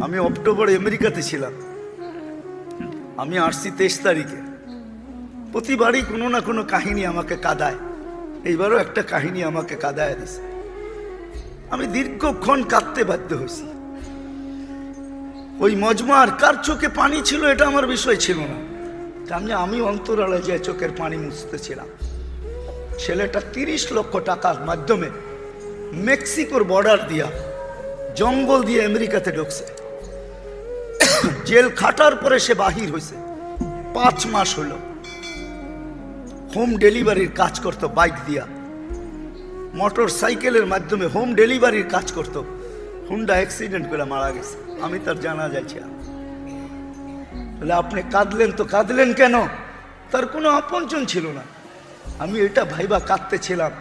আমি অক্টোবরে আমেরিকাতে ছিলাম। আমি আসছি 23 তারিখে। প্রতিবারই কোনো না কোনো কাহিনী আমাকে কাঁদায়। এইবারও একটা কাহিনী আমাকে কাঁদায় দিছে। আমি দীর্ঘক্ষণ কাঁদতে বাধ্য হয়েছি। ওই মজমার কার চোখে পানি ছিল এটা আমার বিষয় ছিল না। আমি অন্তরালে যে চোখের পানি মুছতেছিলাম। ছেলেটা 30 লক্ষ টাকার মাধ্যমে মেক্সিকোর বর্ডার দিয়া জঙ্গল দিয়ে আমেরিকাতে ঢুকছে। জেল খাটার পরে সে বাহির হয়েছে। 5 মাস হলো। হোম ডেলিভারির কাজ করতো, বাইক দিয়া মোটর সাইকেলের মাধ্যমে হোম ডেলিভারির কাজ করতো। হুন্ডা অ্যাক্সিডেন্ট করে মারা গেছে। আমি তার জানা যাইছি। আপনি কাঁদলেন তো কাঁদলেন কেন? তার কোনো আপনজন ছিল না। আমি এটা ভাইবা কাঁদতেছিলাম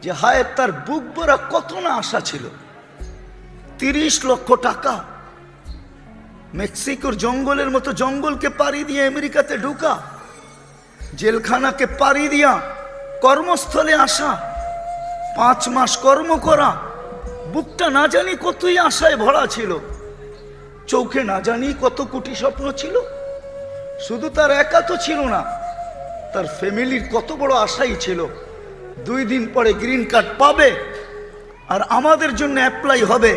যে হায়, তার বুক ভরা কত না আশা ছিল। 30 লক্ষ টাকা, মেক্সিকোর জঙ্গলের মতো জঙ্গলকে পাড়ি দিয়ে আমেরিকাতে ঢুকা, জেলখানাকে পাড়ি দিয়া কর্মস্থলে আসা, 5 মাস কর্ম করা। বুকটা না জানি কতই আশায় ভরা ছিল, চোখে না জানি কত কোটি স্বপ্ন ছিল। শুধু তার একা তো ছিল না, তার ফ্যামিলির কত বড় আশাই ছিল। 2 দিন পরে গ্রিন কার্ড পাবে আর আমাদের জন্য অ্যাপ্লাই হবে।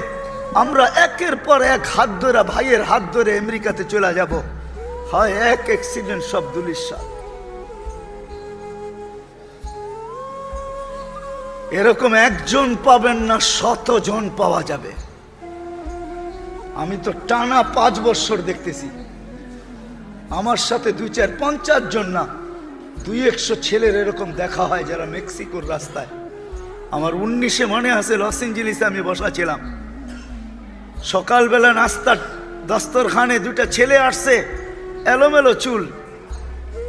আমরা একের পর এক হাত ধরে, ভাইয়ের হাত ধরে আমেরিকাতে চলে যাব। হয় এক অ্যাক্সিডেন্ট, সব দুলিশা। এরকম একজন পাবেন না, 100 জন পাওয়া যাবে। আমি তো টানা 5 বছর দেখতেছি। আমার সাথে 2, 4, 50 জন না, 200 ছেলের এরকম দেখা হয় যারা মেক্সিকোর রাস্তায়। আমার 19-এ মনে আছে, লস এঞ্জেলিসে আমি বসা ছিলাম। সকালবেলা নাস্তার দস্তরখানে 2টা ছেলে আসছে, এলোমেলো চুল,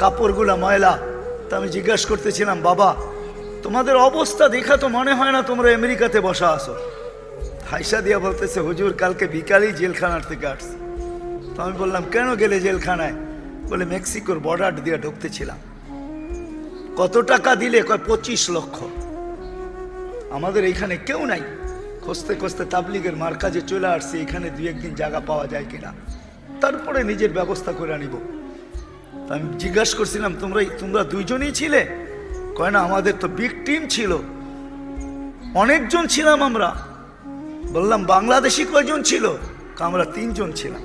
কাপড়গুলা ময়লা। তা আমি জিজ্ঞাসা করতেছিলাম, বাবা তোমাদের অবস্থা দেখা তো মনে হয় না তোমরা আমেরিকাতে বসা আসো। হাইসা দিয়া বলতেছে, হুজুর কালকে বিকালেই জেলখানার থেকে আসছে। তো আমি বললাম, কেন গেলে জেলখানায়? বলে মেক্সিকোর বর্ডার দিয়ে ঢুকতেছিলাম। কত টাকা দিলে? কয় 25 লক্ষ। আমাদের এইখানে কেউ নাই। খুঁজতে খুঁজতে তাবলিগের মার্কাজে চলে আসছি, এখানে 2-1 দিন জায়গা পাওয়া যায় কিনা, তারপরে নিজের ব্যবস্থা করে নিব। আমি জিজ্ঞাসা করছিলাম, তোমরা 2 জনই ছিলে? কয় না, আমাদের তো বিগ টিম ছিল, অনেকজন ছিলাম আমরা। বললাম, বাংলাদেশি কয়জন ছিল? আমরা 3 জন ছিলাম।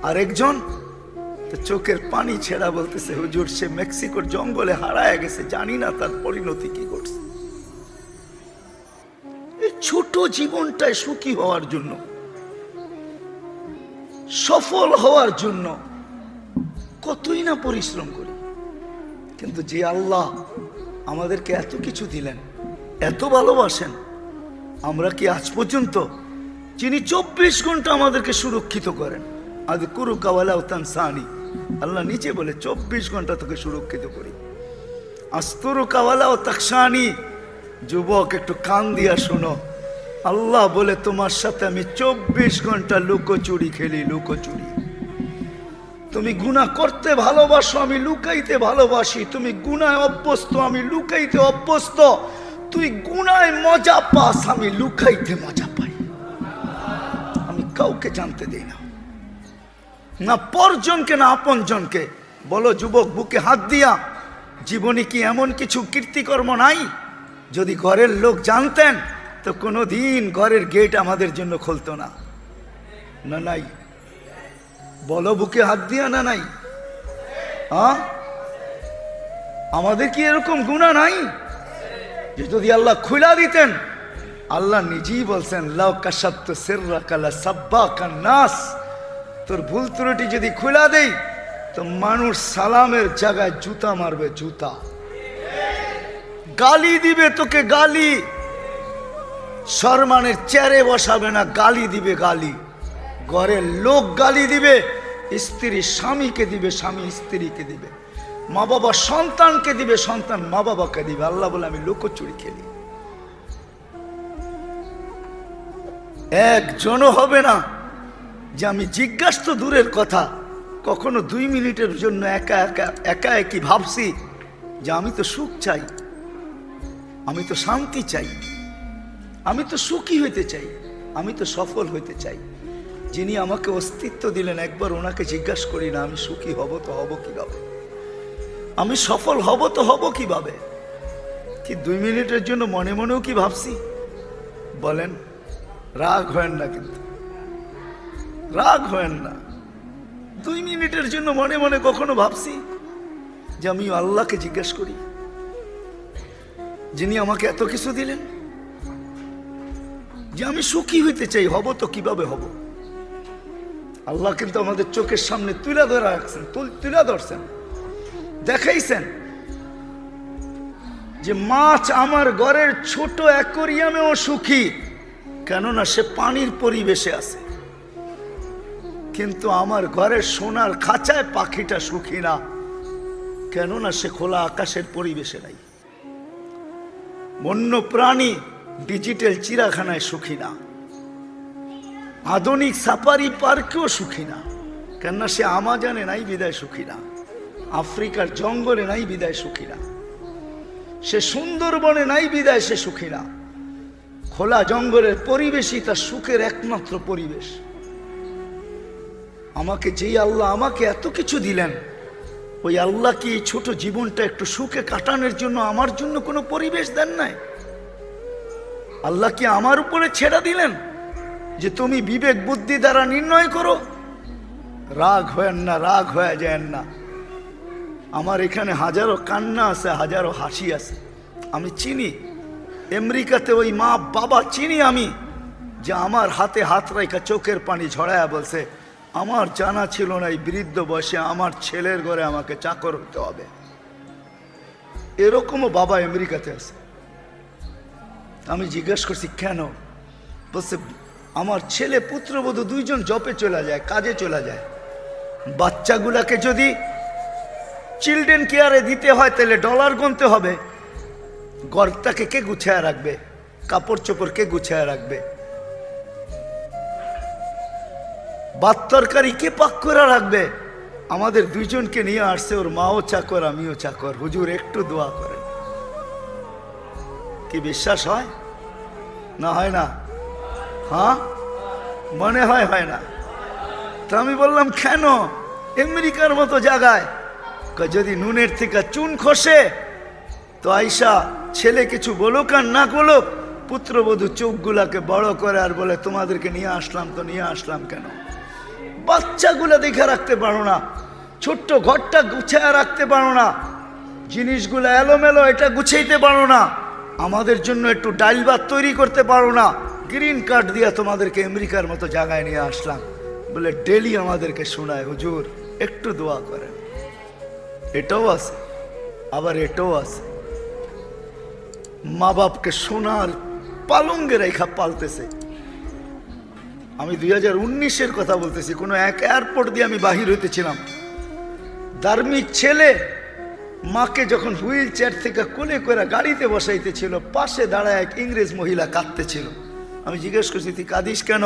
আর একজন তো চোখের পানি ছেড়া বলতেছে, হুজুর সে মেক্সিকোর জঙ্গলে হারায় গেছে, জানি না তার পরিণতি কি করছে। এই ছোট জীবনটায় সুখী হওয়ার জন্য, সফল হওয়ার জন্য কতই না পরিশ্রম করি। কিন্তু যে আল্লাহ আমাদেরকে এত কিছু দিলেন, এত ভালোবাসেন, আমরা কি আজ পর্যন্ত, যিনি 24 ঘন্টা আমাদেরকে সুরক্ষিত করেন, আজ কুরু কাওয়ালাও তানসানি, আল্লাহ নিচে বলে 24 ঘন্টা তোকে সুরক্ষিত করি। আস্তরু কাওয়ালাও তাকসানি। যুবক একটু কান দিয়া শোনো, আল্লাহ বলে তোমার সাথে আমি 24 ঘন্টা লুকোচুরি খেলি, লুকোচুরি। তুমি গুনাহ করতে ভালোবাসো, আমি লুকাইতে ভালোবাসি। তুমি গুনায় অভ্যস্ত, আমি লুকাইতে অভ্যস্ত। তুই গুনায় মজা পাস, আমি লুকাইতে মজা পাই। আমি কাউকে জানতে দেই না, না পরজনকে না আপনজনকে। বলো যুবক, বুকে হাত দিয়া, জীবনে কি এমন কিছু কীর্তিকর্ম নাই? যদি ঘরের লোক জানতেন তো কোনোদিন ঘরের গেট আমাদের জন্য খুলতো না। না নাই? বলো বুকে হাত দিয়া, না নাই? হ্যাঁ, আমাদের কি এরকম গুনাহ নাই যে যদি আল্লাহ খুলা দিতেন? আল্লাহ নিজেই বলছেন, লাউ কাশাফতু সিররাকা লাসাব্বাকান নাস। তোর ভুল ত্রুটি যদি খুলা দেই তো মানুষ সালামের জায়গায় জুতা মারবে, জুতা। গালি দিবে তোকে, গালি। সম্মানের চেয়ারে বসাবে না, গালি দিবে, গালি। ঘরের লোক গালি দিবে, স্ত্রী স্বামীকে দিবে, স্বামী স্ত্রীকে দিবে, মা বাবা সন্তানকে দিবে, সন্তান মা বাবাকে দিবে। আল্লাহ বলে আমি লুকোচুরি খেলি। একজনও হবে না যে আমি জিজ্ঞাসা তো দূরের কথা, কখনো 2 মিনিটের জন্য একা একই ভাবছি যে আমি তো সুখ চাই, আমি তো শান্তি চাই, আমি তো সুখী হইতে চাই, আমি তো সফল হইতে চাই। যিনি আমাকে অস্তিত্ব দিলেন, একবার ওনাকে জিজ্ঞাসা করি না আমি সুখী হব তো হব কিভাবে, আমি সফল হব তো হব কিভাবে? কি 2 মিনিটের জন্য মনে মনেও কি ভাবছি? বলেন, রাগ হয় না, কিন্তু রাগ হয় না। 2 মিনিটের জন্য মনে মনে কখনো ভাবছি যে আমি আল্লাহকে জিজ্ঞাসা করি, যিনি আমাকে এত কিছু দিলেন, যে আমি সুখী হইতে চাই, হব তো কিভাবে হব? আল্লাহ কিন্তু আমাদের চোখের সামনে তুলে ধরে রাখছেন, তুলে ধরছেন, দেখাইছেন যে মাছ আমার ঘরের ছোট অ্যাকোরিয়ামেও সুখী, কেননা সে পানির পরিবেশে আছে। কিন্তু আমার ঘরের সোনার খাঁচায় পাখিটা সুখী না, কেননা সে খোলা আকাশের পরিবেশে নাই। বন্য প্রাণী ডিজিটাল চিড়িয়াখানায় সুখী না, আধুনিক সাফারি পার্কেও সুখী না, কেননা সে আমাজনে নাই বিদায় সুখী না, আফ্রিকার জঙ্গলে নাই বিদায় সুখী না, সে সুন্দরবনে নাই বিদায় সে সুখী না। খোলা জঙ্গলের পরিবেশই তার সুখের একমাত্র পরিবেশ। আমাকে যেই আল্লাহ আমাকে এত কিছু দিলেন, ওই আল্লাহ কি এই ছোট জীবনটা একটু সুখে কাটানোর জন্য আমার জন্য কোনো পরিবেশ দেন নাই? আল্লাহ কি আমার উপরে ছেড়ে দিলেন যে তুমি বিবেক বুদ্ধি দ্বারা নির্ণয় করো? রাগ হয় না, রাগ হয়ে যায় না। আমার এখানে হাজারো কান্না আছে, হাজারো হাসি আছে। আমি চিনি আমেরিকাতে ওই মা বাবা চিনি আমি, যে আমার হাতে হাত রেখা চোখের পানি ঝরায়া বলছে আমার জানা ছিল না এই বৃদ্ধ বয়সে আমার ছেলের ঘরে আমাকে চাকর হতে হবে। এরকমও বাবা আমেরিকাতে আছে। আমি জিজ্ঞেস করছি কেন? বলছে আমার ছেলে পুত্রবধূ 2 জন জবে চলে যায়, কাজে চলে যায়। বাচ্চাগুলাকে যদি চিলড্রেন কেয়ারে দিতে হয় তাহলে ডলার গুনতে হবে। ঘরটাকে কে গুছায় রাখবে? কাপড় চোপড় কে গুছায় রাখবে? ভাত তরকারি কে পাক করে রাখবে? আমাদের 2 জনকে নিয়ে আসছে, ওর মাও চাকর আমিও চাকর। হুজুর একটু দোয়া করেন। কি বিশ্বাস হয় না? হয় না? হ্যাঁ মনে হয় হয় না। তো আমি বললাম কেন? আমেরিকার মতো জায়গায় যদি নুনের থেকে চুন খসে তো আইসা ছেলে কিছু বলুক আর না বলুক, পুত্রবধূ চোখগুলাকে বড় করে আর বলে তোমাদেরকে নিয়ে আসলাম। তো নিয়ে আসলাম কেন? বাচ্চাগুলা দেখে রাখতে পারো না, ছোট্ট ঘরটা গুছায় রাখতে পারো না, জিনিসগুলো এলোমেলো এটা গুছাইতে পারো না, আমাদের জন্য একটু ডাল ভাত তৈরি করতে পারো না। গ্রিন কার্ড দিয়ে তোমাদেরকে আমেরিকার মতো জায়গায় নিয়ে আসলাম বলে ডেলি আমাদেরকে শোনায় হুজুর একটু দোয়া করেন। এটাও আছে, আবার এটাও আছে। মা বাপকে সোনার পালঙ্গে রেখা পালতেছে। আমি 2019-এর কথা বলতেছি। কোনো এক এয়ারপোর্ট দিয়ে আমি বাহির হইতেছিলাম, ধার্মিক ছেলে মাকে যখন হুইল চেয়ার থেকে কোলে করে গাড়িতে বসাইতেছিল, পাশে দাঁড়ায় এক ইংরেজ মহিলা কাঁদতেছিল। আমি জিজ্ঞেস করছি তুই কাঁদিস কেন?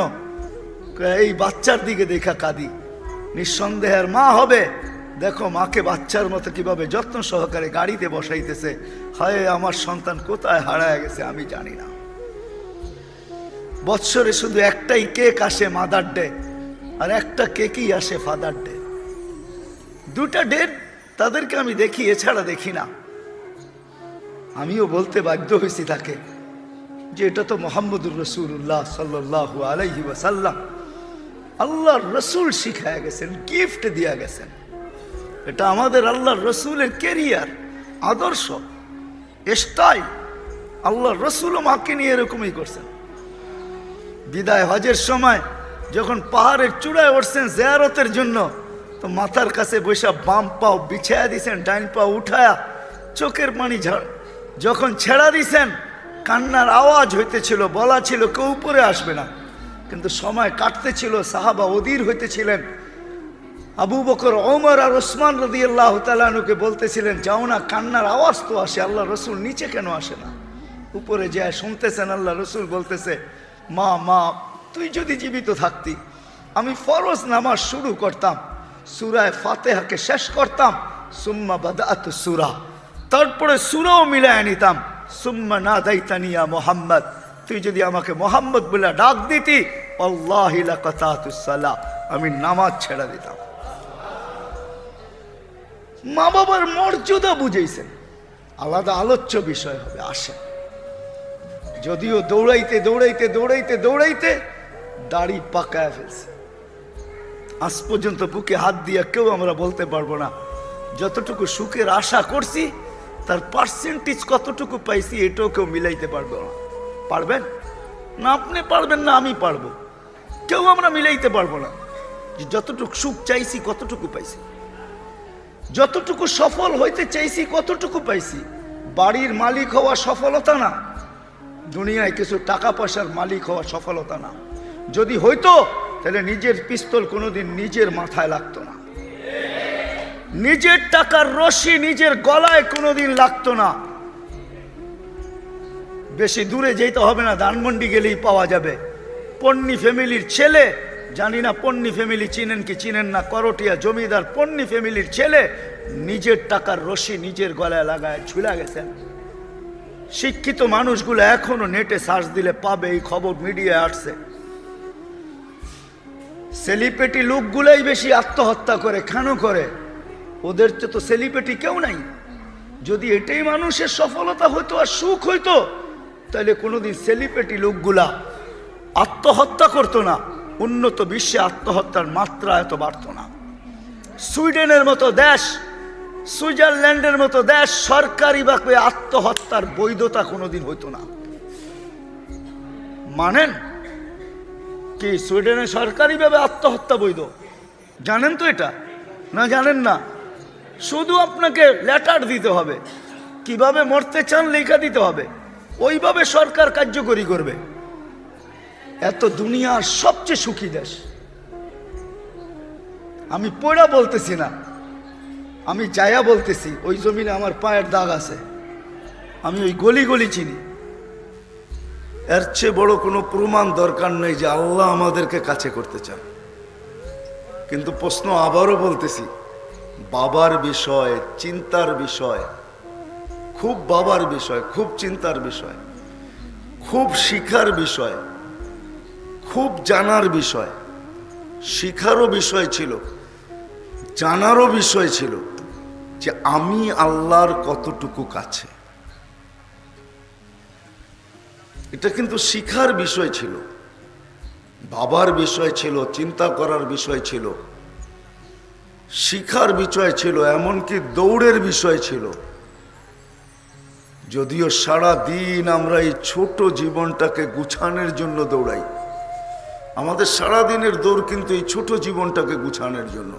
এই বাচ্চার দিকে দেখা কাঁদি। নিঃসন্দেহের মা হবে, দেখো মাকে বাচ্চার মতো কিভাবে যত্ন সহকারে গাড়িতে বসাইতেছে। হায় আমার সন্তান কোথায় হারায় গেছে আমি জানি না। বৎসরে শুধু একটাই কেক আসে মাদার ডে, আর একটা কেকই আসে ফাদার ডে। 2টা ডেট তাদেরকে আমি দেখি, এছাড়া দেখি না। আমিও বলতে বাধ্য হয়েছি তাকে যে এটা তো মোহাম্মদুর রাসূলুল্লাহ সাল্লাল্লাহু আলাইহি ওয়াসাল্লাম, আল্লাহর রসুল শিখায় গেছেন, গিফট দিয়া গেছেন। এটা আমাদের আল্লাহর রসুলের ক্যারিয়ার, আদর্শ, স্টাইল। আল্লাহর রসুলও মাকে নিয়ে এরকমই করছেন। বিদায় হজের সময় যখন পাহাড়ের চূড়ায় উঠছেন জিয়ারতের জন্য, তো মাথার কাছে বৈশা বাম পাও বিছায়া দিছেন, ডাইন পাও উঠায়া চোখের পানি যখন ছেড়া দিছেন, কান্নার আওয়াজ হইতেছিল, বলা ছিল কেউ উপরে আসবে না। কিন্তু সময় কাটতেছিল, সাহাবা অধীর হইতেছিলেন। আবু বকর, ওমর আর ওসমান রাদিয়াল্লাহু তাআলা আনহুকে বলতেছিলেন যাও না, কান্নার আওয়াজ তো আসে, আল্লাহ রসুল নিচে কেন আসে না? উপরে যায় শুনতেছেন আল্লাহ রসুল বলতেছে মা মা তুই যদি জীবিত থাকতি আমি ফরজ নামাজ শুরু করতাম, সূরা ফাতিহাকে শেষ করতাম, সুম্মা বাদাতু সূরা, তারপরে সূরাও মিলায় নিতাম, সুম্মা নাদাইতানি ইয়া মুহাম্মদ, তুই যদি আমাকে মোহাম্মদ বলে ডাক দিতি আল্লাহি লাকাতাতুস সালাহ, আমি নামাজ ছেড়ে দিতাম। মা বাবার মর্যাদা বুঝেছেন, আলাদা আলোচ্য বিষয় হবে, আসেন। যদিও দৌড়াইতে দৌড়াইতে দৌড়াইতে দৌড়াইতে দাড়ি পাকায় ফেলছে, আজ পর্যন্ত বুকে হাত দিয়ে কেউ আমরা বলতে পারবো না যতটুকু সুখের আশা করছি তার পার্সেন্টেজ কতটুকু পাইছি, এটাও কেউ মিলাইতে পারবো না। পারবেন না? আপনি পারবেন না, আমি পারবো, কেউ আমরা মিলাইতে পারবো না যে যতটুকু সুখ চাইছি কতটুকু পাইছি, যতটুকু সফল হইতে চাইছি কতটুকু পাইছি। বাড়ির মালিক হওয়া সফলতা না, দুনিয়ায় কিছু টাকা পয়সার মালিক হওয়া সফলতা না। যদি হইতো তাহলে নিজের পিস্তল কোনোদিন নিজের মাথায় লাগতো না, নিজের টাকার রশি নিজের গলায় কোনোদিন লাগতো না। বেশি দূরে যেতে হবে না, ধানমন্ডি গেলেই পাওয়া যাবে। পন্নী ফ্যামিলির ছেলে, জানি না পন্নী ফ্যামিলি চিনেন কি চিনেন না, করটিয়া জমিদার পন্নী ফ্যামিলির ছেলে নিজের টাকার রশি নিজের গলায় লাগায় ঝুলা গেছেন। শিক্ষিত মানুষগুলো এখনো নেটে সার্চ দিলে পাবে, এই খবর মিডিয়ায় আসছে। সেলিব্রিটি লোকগুলাই বেশি আত্মহত্যা করে, কেন করে? ওদের তো সেলিব্রিটি কেউ নাই। যদি এটাই মানুষের সফলতা হইতো আর সুখ হইতো তাহলে কোনোদিন সেলিব্রিটি লোকগুলা আত্মহত্যা করতো না, উন্নত বিশ্বে আত্মহত্যার মাত্রা এত বাড়তো না। সুইডেনের মতো দেশ, সুইজারল্যান্ডের মতো দেশ সরকারিভাবে আত্মহত্যার বৈধতা কোনোদিন হইতো না। মানেন কি সুইডেনে সরকারিভাবে আত্মহত্যা বৈধ? জানেন তো এটা? না জানেন না? শুধু আপনাকে লেটার দিতে হবে, কিভাবে মরতে চান লেখা দিতে হবে, ওইভাবে সরকার কার্যকরী করবে। এত দুনিয়ার সবচেয়ে সুখী দেশ। আমি পড়া বলতেছি না, আমি যায়া বলতেছি, ওই জমিনে আমার পায়ের দাগ আছে, আমি ওই গলি গলি চিনি। এর চেয়ে বড় কোনো প্রমাণ দরকার নেই যে আল্লাহ আমাদেরকে কাছে করতে চান। কিন্তু প্রশ্ন আবারও বলতেছি, বাবার বিষয়, চিন্তার বিষয়, খুব বাবার বিষয়, খুব চিন্তার বিষয়, খুব শিখার বিষয়, খুব জানার বিষয়। শিখারও বিষয় ছিল, জানারও বিষয় ছিল যে আমি আল্লাহর কতটুকু কাছে। এটা কিন্তু শিখার বিষয় ছিল, বাবার বিষয় ছিল, চিন্তা করার বিষয় ছিল, শিখার বিষয় ছিল, এমনকি দৌড়ের বিষয় ছিল। যদিও সারা দিন আমরা এই ছোট জীবনটাকে গুছানোর জন্য দৌড়াই, আমাদের সারা দিনের দৌড় কিন্তু এই ছোট জীবনটাকে গুছানোর জন্য।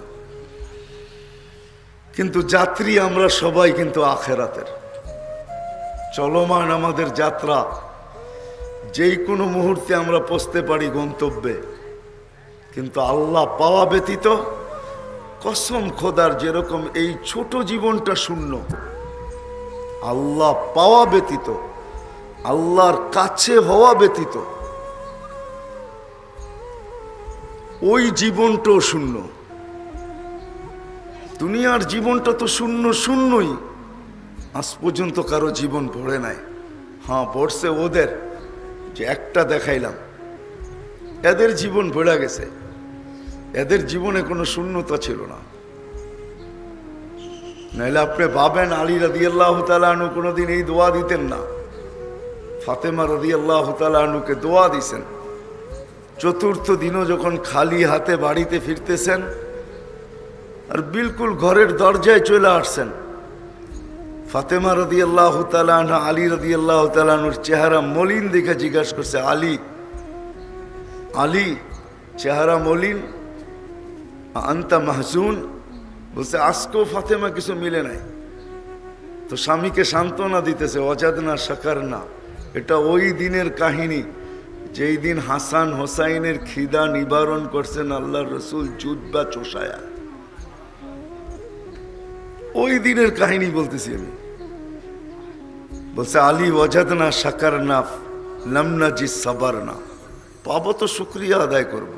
কিন্তু যাত্রী আমরা সবাই কিন্তু আখেরাতের। চলমান আমাদের যাত্রা, যেই কোনো মুহূর্তে আমরা পৌঁছতে পারি গন্তব্যে, কিন্তু আল্লাহ পাওয়া ব্যতীত কসম খোদার যেরকম এই ছোট জীবনটা শূন্য, আল্লাহ পাওয়া ব্যতীত, আল্লাহর কাছে হওয়া ব্যতীত ওই জীবনটাও শূন্য। দুনিয়ার জীবনটা তো শূন্য শূন্যই। আজ পর্যন্ত কারো জীবন ভরে নাই। হ্যাঁ, ভরছে ওদের, যে একটা দেখাইলাম, এদের জীবন ভরে গেছে, এদের জীবনে কোনো শূন্যতা ছিল না। নাইলে আপনি ভাবেন আলী রাদিয়াল্লাহু তাআলা আনহু কোনোদিন এই দোয়া দিতেন না। ফাতেমা রাদিয়াল্লাহু তাআলা আনহুকে দোয়া দিছেন। চতুর্থ দিনও যখন খালি হাতে বাড়িতে ফিরতেছেন আর বিলকুল ঘরের দরজায় চলে আসছেন, ফাতেমা রাদিয়াল্লাহু তাআলা আনহা আলী রাদিয়াল্লাহু তাআলা আনহুর চেহারা মলিন দেখে জিজ্ঞাসা করছে, আলী, আলী চেহারা মলিন, আনতা মাহজুন? বলছে আজকেও ফাতেমা কিছু মিলে নাই। তো স্বামীকে সান্ত্বনা দিতেছে, ওয়াজাদনা শাকারনা। এটা ওই দিনের কাহিনী যেই দিন হাসান হোসাইনের খিদা নিবারণ করছেন আল্লাহর রসুল জুদবা চোষায়া। ওই দিনের কাহিনী বলতেছি আমি। বলছে আলী ওয়াজাদনা শাকারনা লামনা জি সাবারনা। পাবো তো শুকরিয়া আদায় করব,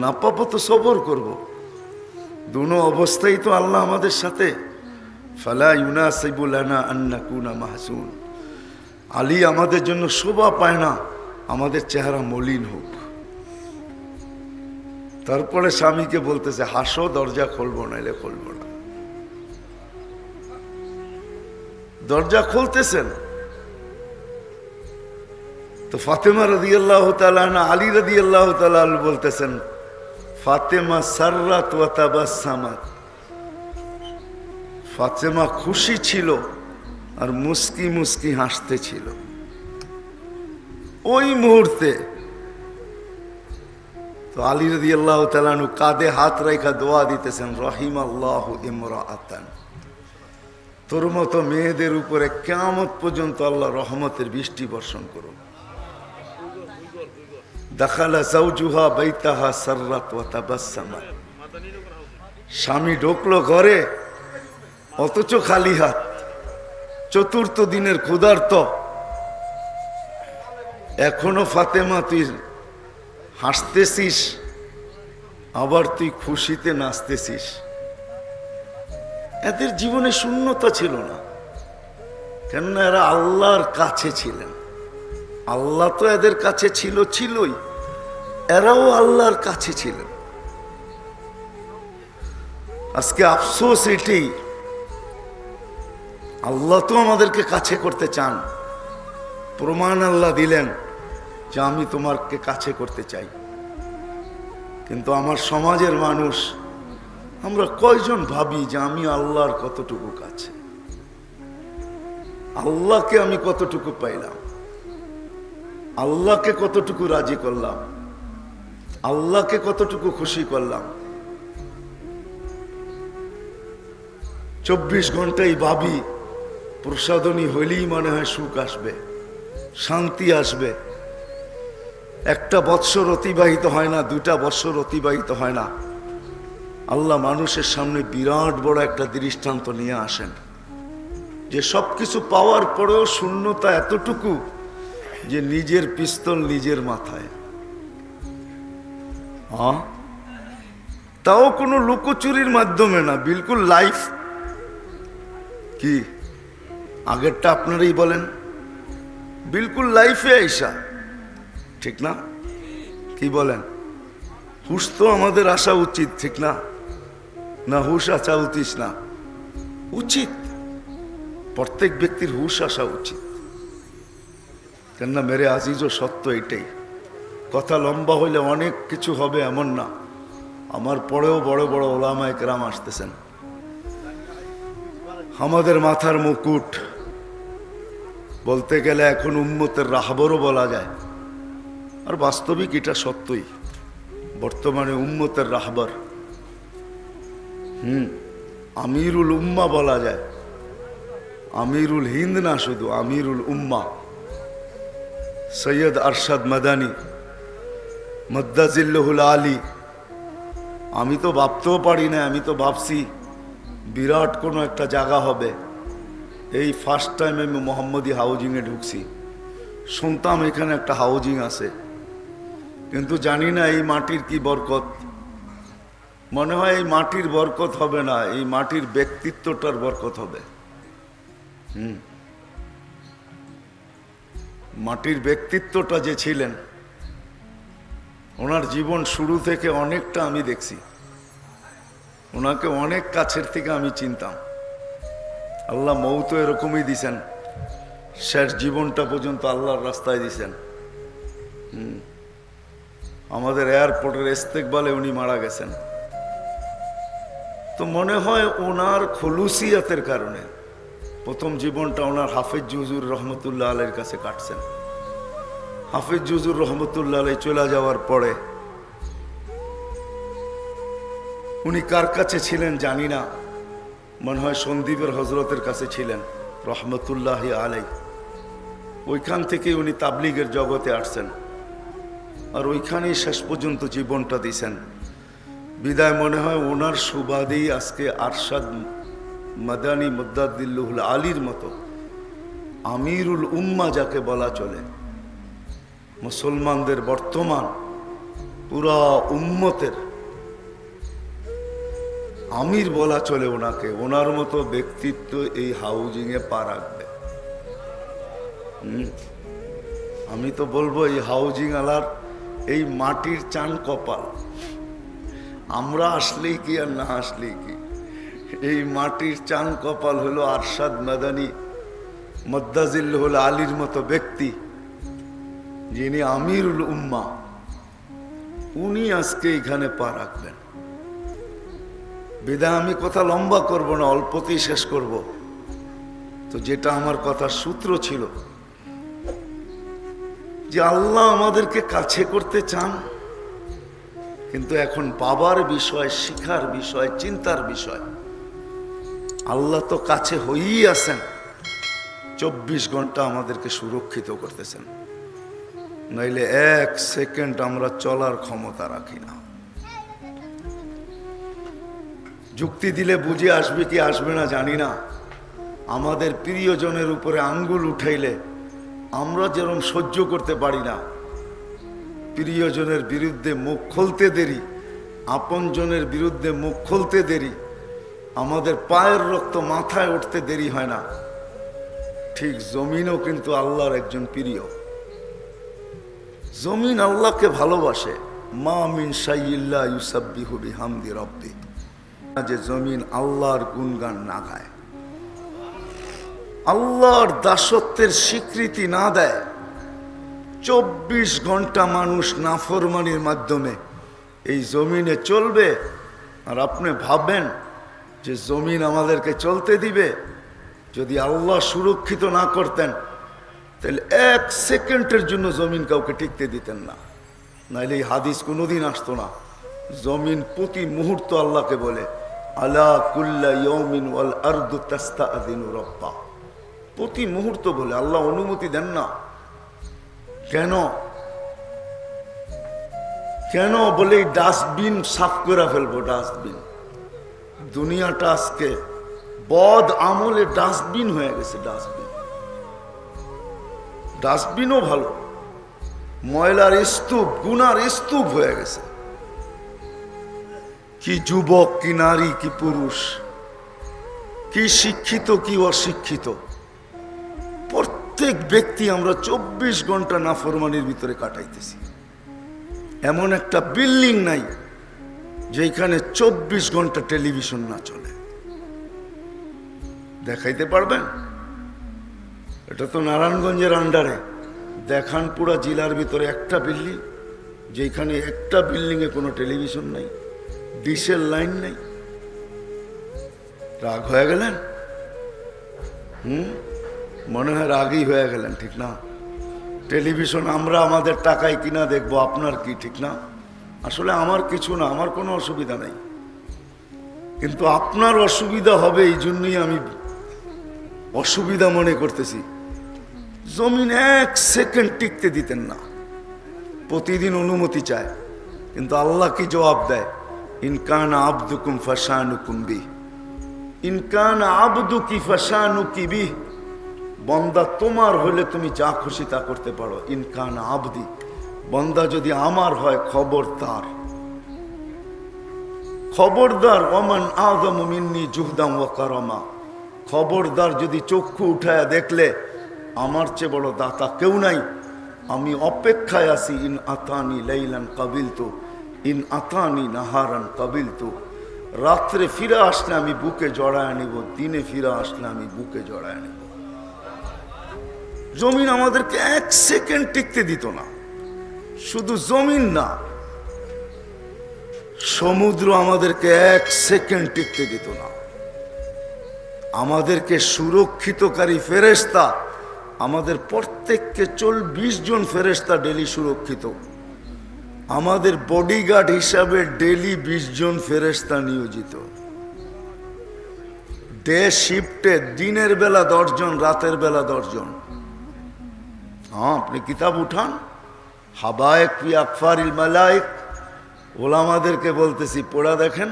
না পাবো তো সবর করব। দুনো অবস্থায় তো আল্লাহ আমাদের সাথে। ফালা ইউনাসিবু লানা আন নাকুনা মাহজুন। আলী আমাদের জন্য শোভা পায় না আমাদের চেহারা মলিন হোক। তারপরে স্বামীকে বলতেছে, হাসো, দরজা খুলবো নাইলে খুলবো না। দরজা খুলতেছেন তো ফাতেমা রাদিয়াল্লাহু তাআলা আনহা, আলী রাদিয়াল্লাহু তাআলা বলতেছেন, ফাতেমা সাররাত ওয়া তাবাসসামাত, ফাতেমা খুশি ছিল আর মুস্কি মুস্কি হাসতে ছিল। ওই মুহূর্তে তো আলী রাদিয়াল্লাহু তাআলা আনহু কাঁধে হাত রেখা দোয়া দিতেছেন, রহিমাল্লাহু ইমরাআতান, তোর মতো মেয়েদের উপরে কিয়ামত পর্যন্ত আল্লাহ রহমতের বৃষ্টি বর্ষণ করুন। দাখালা যাওজুহা বাইতাহা সাররাত ওয়া তাবাসসামাত, স্বামী ঢুকলো ঘরে অথচ খালি হাত, চতুর্থ দিনের ক্ষুধার্ত। এখনো ফাতেমা তুই হাসতেছিস, আবার তুই খুশিতে নাচতেছিস। এদের জীবনে শূন্যতা ছিল না, কেননা এরা আল্লাহর কাছে ছিলেন। আল্লাহ তো এদের কাছে ছিলই, এরাও আল্লাহর কাছে ছিলেন। আজকে আফসোস এটাই, আল্লাহ তো আমাদেরকে কাছে করতে চান, প্রমাণ আল্লাহ দিলেন যে আমি তোমাকে কাছে করতে চাই। কিন্তু আমার সমাজের মানুষ, আমরা কয়জন ভাবি যে আমি আল্লাহর কতটুকু কাছে, আল্লাহকে আমি কতটুকু পাইলাম, আল্লাহকে কতটুকু রাজি করলাম, আল্লাহকে কতটুকু খুশি করলাম। 24 ঘন্টাই ভাবি প্রসাদনী হইলেই মনে হয় সুখ আসবে, শান্তি আসবে। একটা বৎসর অতিবাহিত হয় না, 2টা বৎসর অতিবাহিত হয় না, আল্লাহ মানুষের সামনে বিরাট বড় একটা দৃষ্টান্ত নিয়ে আসেন যে সবকিছু পাওয়ার পরেও শূন্যতা এতটুকু যে নিজের পিস্তল নিজের মাথায়। তাও কোনো লুকোচুরির মাধ্যমে না, বিলকুল লাইফ। কি আগেরটা আপনারাই বলেন, বিলকুল লাইফে আইসা, ঠিক না? কি বলেন? হুশ তো আমাদের আসা উচিত, ঠিক না? না হুশ আসা উচিত না? উচিত, প্রত্যেক ব্যক্তির হুশ আসা উচিত। কেননা মেরে আজিজ ও সত্য এটাই। কথা লম্বা হইলে অনেক কিছু হবে এমন না, আমার পরেও বড় বড় ওলামায়ে কেরাম আসতেছেন। আমাদের মাথার মুকুট বলতে গেলে এখন উম্মতের রাহবরও বলা যায়, আর বাস্তবিক এটা সত্যই। বর্তমানে উম্মতের রাহবর, আমিরুল উম্মা বলা যায়, আমিরুল হিন্দ না, শুধু আমিরুল উম্মা সৈয়দ আরশাদ মাদানী মদ্দাজিল্লাহুল আলী। আমি তো ভাবতেও পারি না, আমি তো ভাবছি বিরাট কোনো একটা জায়গা হবে। এই ফার্স্ট টাইম আমি মোহাম্মদী হাউজিংয়ে ঢুকছি, শুনতাম এখানে একটা হাউজিং আছে, কিন্তু জানি না এই মাটির কি বরকত। মনে হয় এই মাটির বরকত হবে না, এই মাটির ব্যক্তিত্বটার বরকত হবে। মাটির ব্যক্তিত্বটা যে ছিলেন, ওনার জীবন শুরু থেকে অনেকটা আমি দেখছি, ওনাকে অনেক কাছের থেকে আমি চিনতাম। আল্লাহ মৌত এরকমই দিছেন, শেষ জীবনটা পর্যন্ত আল্লাহর রাস্তায় দিছেন। আমাদের এয়ারপোর্টের ইস্তেকবালে উনি মারা গেছেন। তো মনে হয় ওনার খলুসিয়াতের কারণে প্রথম জীবনটা ওনার হাফিজ হুজুর রহমতুল্লাহ আলাইহির কাছে কাটছেন। হাফিজ হুজুর রহমতুল্লাহ আলাইহি চলে যাওয়ার পরে উনি কার কাছে ছিলেন জানি না, মনে হয় সন্দীপের হজরতের কাছে ছিলেন রহমতুল্লাহ আলাইহি। ওইখান থেকে উনি তাবলিগের জগতে আসছেন, আর ওইখানেই শেষ পর্যন্ত জীবনটা দিছেন। বিদায় মনে হয় ওনার সুবাদেই আজকে আরশাদ মাদানী মুদ্দাদিল্লাহুল আলীর মতো আমিরুল উম্মা যাকে বলা চলে, মুসলমানদের বর্তমান পুরা উম্মতের আমির বলা চলে ওনাকে। ওনার মতো ব্যক্তিত্ব এই হাউজিংয়ে পা রাখবে। আমি তো বলবো এই হাউজিং আলার এই মাটির চান কপাল। আমরা আসলেই কি আর না আসলেই কি, এই মাটির চান কপাল হলো আরশাদ মাদানী মদ্দাজিল্লাহুল আলীর মতো ব্যক্তি, যিনি আমিরুল উম্মাহ, উনি আজকে এখানে পা রাখবেন। বিদায় আমি কথা লম্বা করব না, অল্পতেই শেষ করব। তো যেটা আমার কথার সূত্র ছিল, যে আল্লাহ আমাদেরকে কাছে করতে চান, কিন্তু এখন পাবার বিষয়, শিখার বিষয়, চিন্তার বিষয়। আল্লাহ তো কাছে হয়েই আছেন, 24 ঘন্টা আমাদেরকে সুরক্ষিত করতেছেন, নইলে 1 সেকেন্ড আমরা চলার ক্ষমতা রাখি না। যুক্তি দিলে বুঝে আসবে কি আসবে না জানি না। আমাদের প্রিয়জনের উপরে আঙ্গুল উঠাইলে আমরা যেরকম সহ্য করতে পারি না, প্রিয়জনের বিরুদ্ধে মুখ খুলতে দেরি, আপনজনের বিরুদ্ধে মুখ খুলতে দেরি, আমাদের পায়ের রক্ত মাথায় উঠতে দেরি হয় না। ঠিক জমিনও কিন্তু আল্লাহর একজন প্রিয়। জমিন আল্লাহকে ভালোবাসে। মা মিন শাইইল্লা ইউসাব্বিহু বিহামদি রাব্বি, যে জমিন আল্লাহর গুণগান না গায়, আল্লাহর দাসত্বের স্বীকৃতি না দেয়। 24 ঘন্টা মানুষ নাফরমানির মাধ্যমে এই জমিনে চলবে, আর আপনি ভাববেন যে জমিন আমাদেরকে চলতে দিবে? যদি আল্লাহ সুরক্ষিত না করতেন, তাহলে 1 সেকেন্ডের জন্য জমিন কাউকে টিকতে দিতেন না, নাইলে এই হাদিস কোনোদিন আসতো না। জমিন প্রতি মুহূর্ত আল্লাহকে বলে, আলা কুল্লা ইয়াউমিন ওয়াল আরদু তাস্তাআযিনু রাব্বা। প্রতি মুহূর্ত বলে, আল্লাহ অনুমতি দেন না। কেন? কেন বলে ডাস্টবিন সাফ করে ফেলবো। ডাস্টবিন, দুনিয়াটা আজকে বদ আমলে ডাস্টবিন হয়ে গেছে। ডাস্টবিনও ভালো, ময়লার স্তূপ, গুনার স্তূপ হয়ে গেছে। কি যুবক, কি নারী, কি পুরুষ, কি শিক্ষিত, কি অশিক্ষিত, প্রত্যেক ব্যক্তি আমরা 24 ঘন্টা নাফরমানির ভিতরে কাটাইতেছি। এমন একটা বিল্ডিং নাই যেখানে 24 ঘন্টা টেলিভিশন না চলে। দেখাইতে পারবেন? এটা তো নারায়ণগঞ্জের আন্ডারে। দেখান পুরা জেলার ভিতরে একটা বিল্ডিং যেখানে একটা বিল্ডিংয়ে কোনো টেলিভিশন নাই, ডিশের লাইন নাই। রাগ হয়ে গেলেন? মনে হয় রাগই হয়ে গেলেন, ঠিক না? টেলিভিশন আমরা আমাদের টাকায় কিনা দেখবো, আপনার কি, ঠিক না? আসলে আমার কিছু না, আমার কোনো অসুবিধা নেই, কিন্তু আপনার অসুবিধা হবে, এই জন্যই আমি অসুবিধা মনে করতেছি। জমিন 1 সেকেন্ড টিকতে দিতেন না, প্রতিদিন অনুমতি চায়, কিন্তু আল্লাহ কি জবাব দেয়? ইনকান আবদুকুম ফাশানুকুম বি, ইনকান আবদুকি ফাশানুকি বি। বন্দা তোমার হলে তুমি যা খুশি তা করতে পারো। ইনকান আবদি, বন্দা যদি আমার হয়, খবরদার, খবরদার। ওমান আযমু মিন্নি জুহদাম ওয়া কারামা, খবরদার যদি চক্ষু উঠায়া দেখলে আমার চেয়ে বড় দাতা কেউ নাই। আমি অপেক্ষায় আছি। ইন আতানি লাইলান কাবিলতু, ইন আতানি নাহারান কাবিলতু। রাত্রে ফিরে আসলে আমি বুকে জড়ায় নিব, দিনে ফিরে আসলে আমি বুকে জড়ায় নিব। জমিন আমাদেরকে 1 সেকেন্ড টিকতে দিত না। শুধু জমিন না, সমুদ্র আমাদেরকে 1 সেকেন্ড টিকতে দিত না। আমাদেরকে সুরক্ষিতকারী ফেরেশতা, আমাদের প্রত্যেককে 24 জন ফেরেশতা ডেলি সুরক্ষিত। আমাদের বডিগার্ড হিসাবে ডেলি 20 জন ফেরেশতা নিয়োজিত। ডে শিফটে দিনের বেলা 10 জন, রাতের বেলা 10 জন। হ্যাঁ, আপনি কিতাব উঠান, হাবায়েক ফি আকফারিল মালায়েক, ওলামাদেরকে বলতেছি, পড়া দেখেন।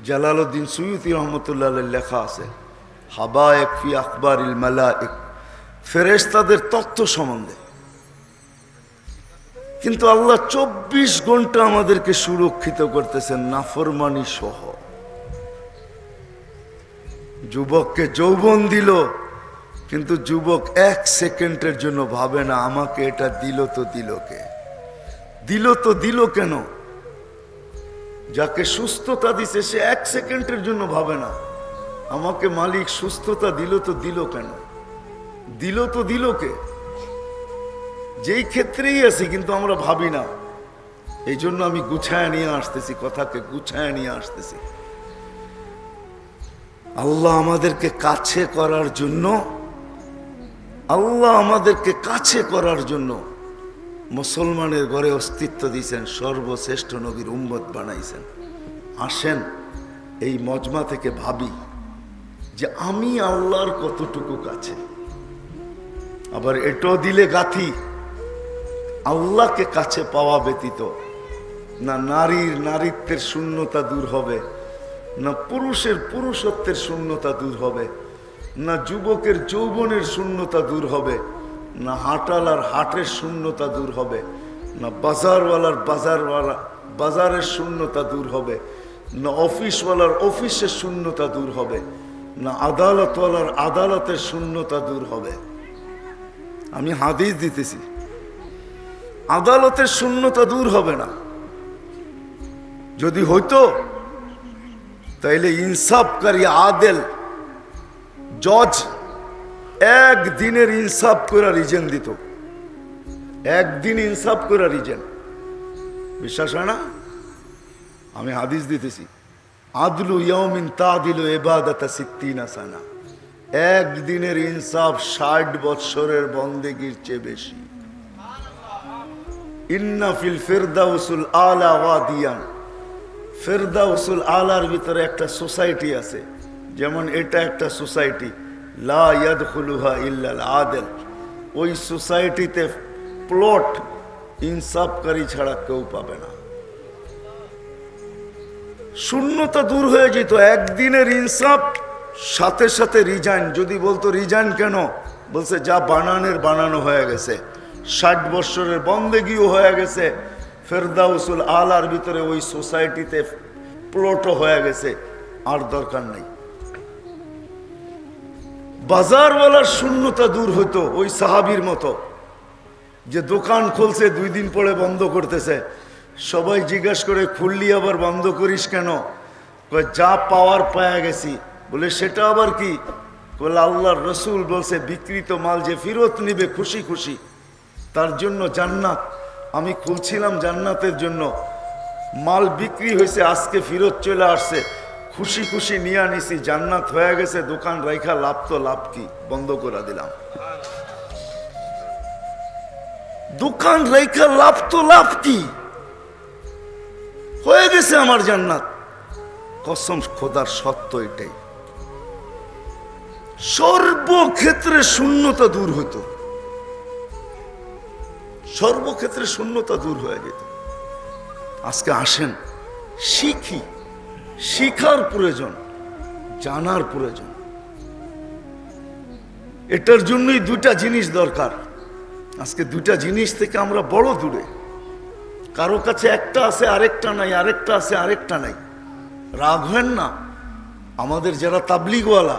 জালালউদ্দিন সুয়ুতি রহমতুল্লাহ আলাইহি লেখা আছে হাবায়েক ফি আকবারিল মালায়েক, ফেরেশতাদের তথ্য সম্বন্ধে। কিন্তু আল্লাহ 24 ঘন্টা আমাদেরকে সুরক্ষিত করতেছেন নাফরমানি সহ। যুবককে যৌবন দিল, কিন্তু যুবক 1 সেকেন্ডের জন্য ভাবে না আমাকে এটা দিল তো দিল কে, দিল তো দিল কেন? যাকে সুস্থতা দিছে সে 1 সেকেন্ডের জন্য ভাবে না আমাকে মালিক সুস্থতা দিল তো দিল কেন, দিল তো দিল কে। যেই ক্ষেত্রেই আছি কিন্তু আমরা ভাবি না। এই জন্য আমি গুছায় নিয়ে আসতেছি, কথাকে গুছায় নিয়ে আসতেছি। আল্লাহ আমাদেরকে কাছে করার জন্য, আল্লাহ আমাদেরকে কাছে করার জন্য মুসলমানের ঘরে অস্তিত্ব দিয়েছেন, সর্বশ্রেষ্ঠ নবীর উম্মত বানাইছেন। আসেন এই মজমা থেকে ভাবি যে আমি আল্লাহর কতটুকু কাছে। আবার এটাও দিলে গাথি, আল্লাহকে কাছে পাওয়া ব্যতীত না নারীর নারীত্বের শূন্যতা দূর হবে, না পুরুষের পুরুষত্বের শূন্যতা দূর হবে, না যুবকের যৌবনের শূন্যতা দূর হবে, না হাটালার হাটের শূন্যতা দূর হবে, না বাজারওয়ালার বাজারের শূন্যতা দূর হবে, না অফিসওয়ালার অফিসের শূন্যতা দূর হবে, না আদালতওয়ালার আদালতের শূন্যতা দূর হবে। আমি হাদিস দিতেছি, আদালতের শূন্যতা দূর হবে না। যদি হইতো তাইলে ইনসাফকারী আদেল জজ একদিনের ইনসাফ করে রিজেন দিত, একদিন ইনসাফ করে রিজেন। বিশ্বাস হয় না? আমি হাদিস দিতেছি, আদলু ইয়াউমিন তাদিলু ইবাদাতা 60 সানা। একদিনের ইনসাফ 60 বৎসরের বন্দেগীর চেয়ে বেশি। ইন্না ফিল ফিরদাউসুল আলা ওয়াদিয়ান, ফিরদাউসুল আলার ভিতরে একটা সোসাইটি আছে, যেমন এটা একটা সোসাইটি, লা ইয়াদখুলুহা ইল্লাল আদেল। ওই সোসাইটিতে প্লট ইনসাফকারী ছাড়া কেউ পাবে না। শূন্যতা দূর হয়ে যেত, একদিনের ইনসাফ, সাথে সাথে রিজাইন। যদি বলতো রিজাইন কেন, বলছে যা বানানের বানানো হয়ে গেছে, 60 বৎসরের বন্দেগীও হয়ে গেছে, ফেরদাউসুল আলার ভিতরে ওই সোসাইটিতে প্লটও হয়ে গেছে, আর দরকার নেই। বাজারওয়ালার শূন্যতা দূর হতো ওই সাহাবীর মতো, যে দোকান খুলছে 2 দিন পরে বন্ধ করতেছে। সবাই জিজ্ঞাসা করে খুললি আবার বন্ধ করিস কেন? যা পাওয়ার পায়া গেছি। বলে সেটা আবার কি? বলে আল্লাহর রসুল বলছে বিক্রিত মাল যে ফেরত নিবে খুশি খুশি তার জন্য জান্নাত। আমি খুলছিলাম জান্নাতের জন্য, মাল বিক্রি হয়েছে, আজকে ফেরত চলে আসছে, খুশি খুশি নিয়ে নিছি, জান্নাত হয়ে গেছে। দোকান রাইখা লাভ তো লাভ কি, বন্ধ করে দিলাম। দোকান রাইখা লাভ তো লাভ কি, হয়ে গেছে আমার জান্নাত। কসম খোদার সত্য এটাই। সর্বক্ষেত্রে শূন্যতা দূর হতো, সর্বক্ষেত্রে শূন্যতা দূর হয়ে যেত। আজকে আসেন শিখি, শিখার প্রয়োজন, জানার প্রয়োজন। এটার জন্যই 2টা জিনিস দরকার। আজকে 2টা জিনিস থেকে আমরা বড় দূরে। কারো কাছে একটা আছে আরেকটা নাই, আরেকটা আছে আরেকটা নাই। রাগ হেন না। আমাদের যারা তাবলিগওয়ালা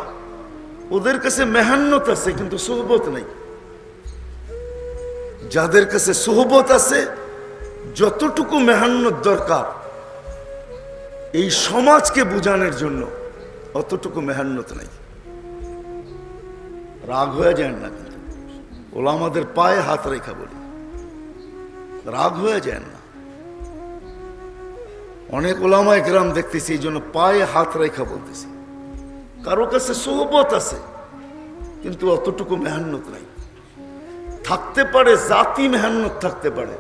ওদের কাছে মেহান্নত আছে কিন্তু সোহবত নাই। যাদের কাছে সোহবত আছে, যতটুকু মেহান্নত দরকার এই সমাজকে বুঝানোর জন্য, অতটুকু মেহান্নত নাই। রাগ হয়ে যায় না কিন্তু ওলামাদের পায়ে হাত রেখা বলি, রাগ হয়ে যায় না। অনেক ওলামা একরাম দেখতেছি এই জন্য পায়ে হাত রেখা বলতেছি। কারো কাছে সোহবত আছে কিন্তু অতটুকু মেহান্নত নাই। থাকতে পারে জাতি মেহান্নত থাকতে পারে,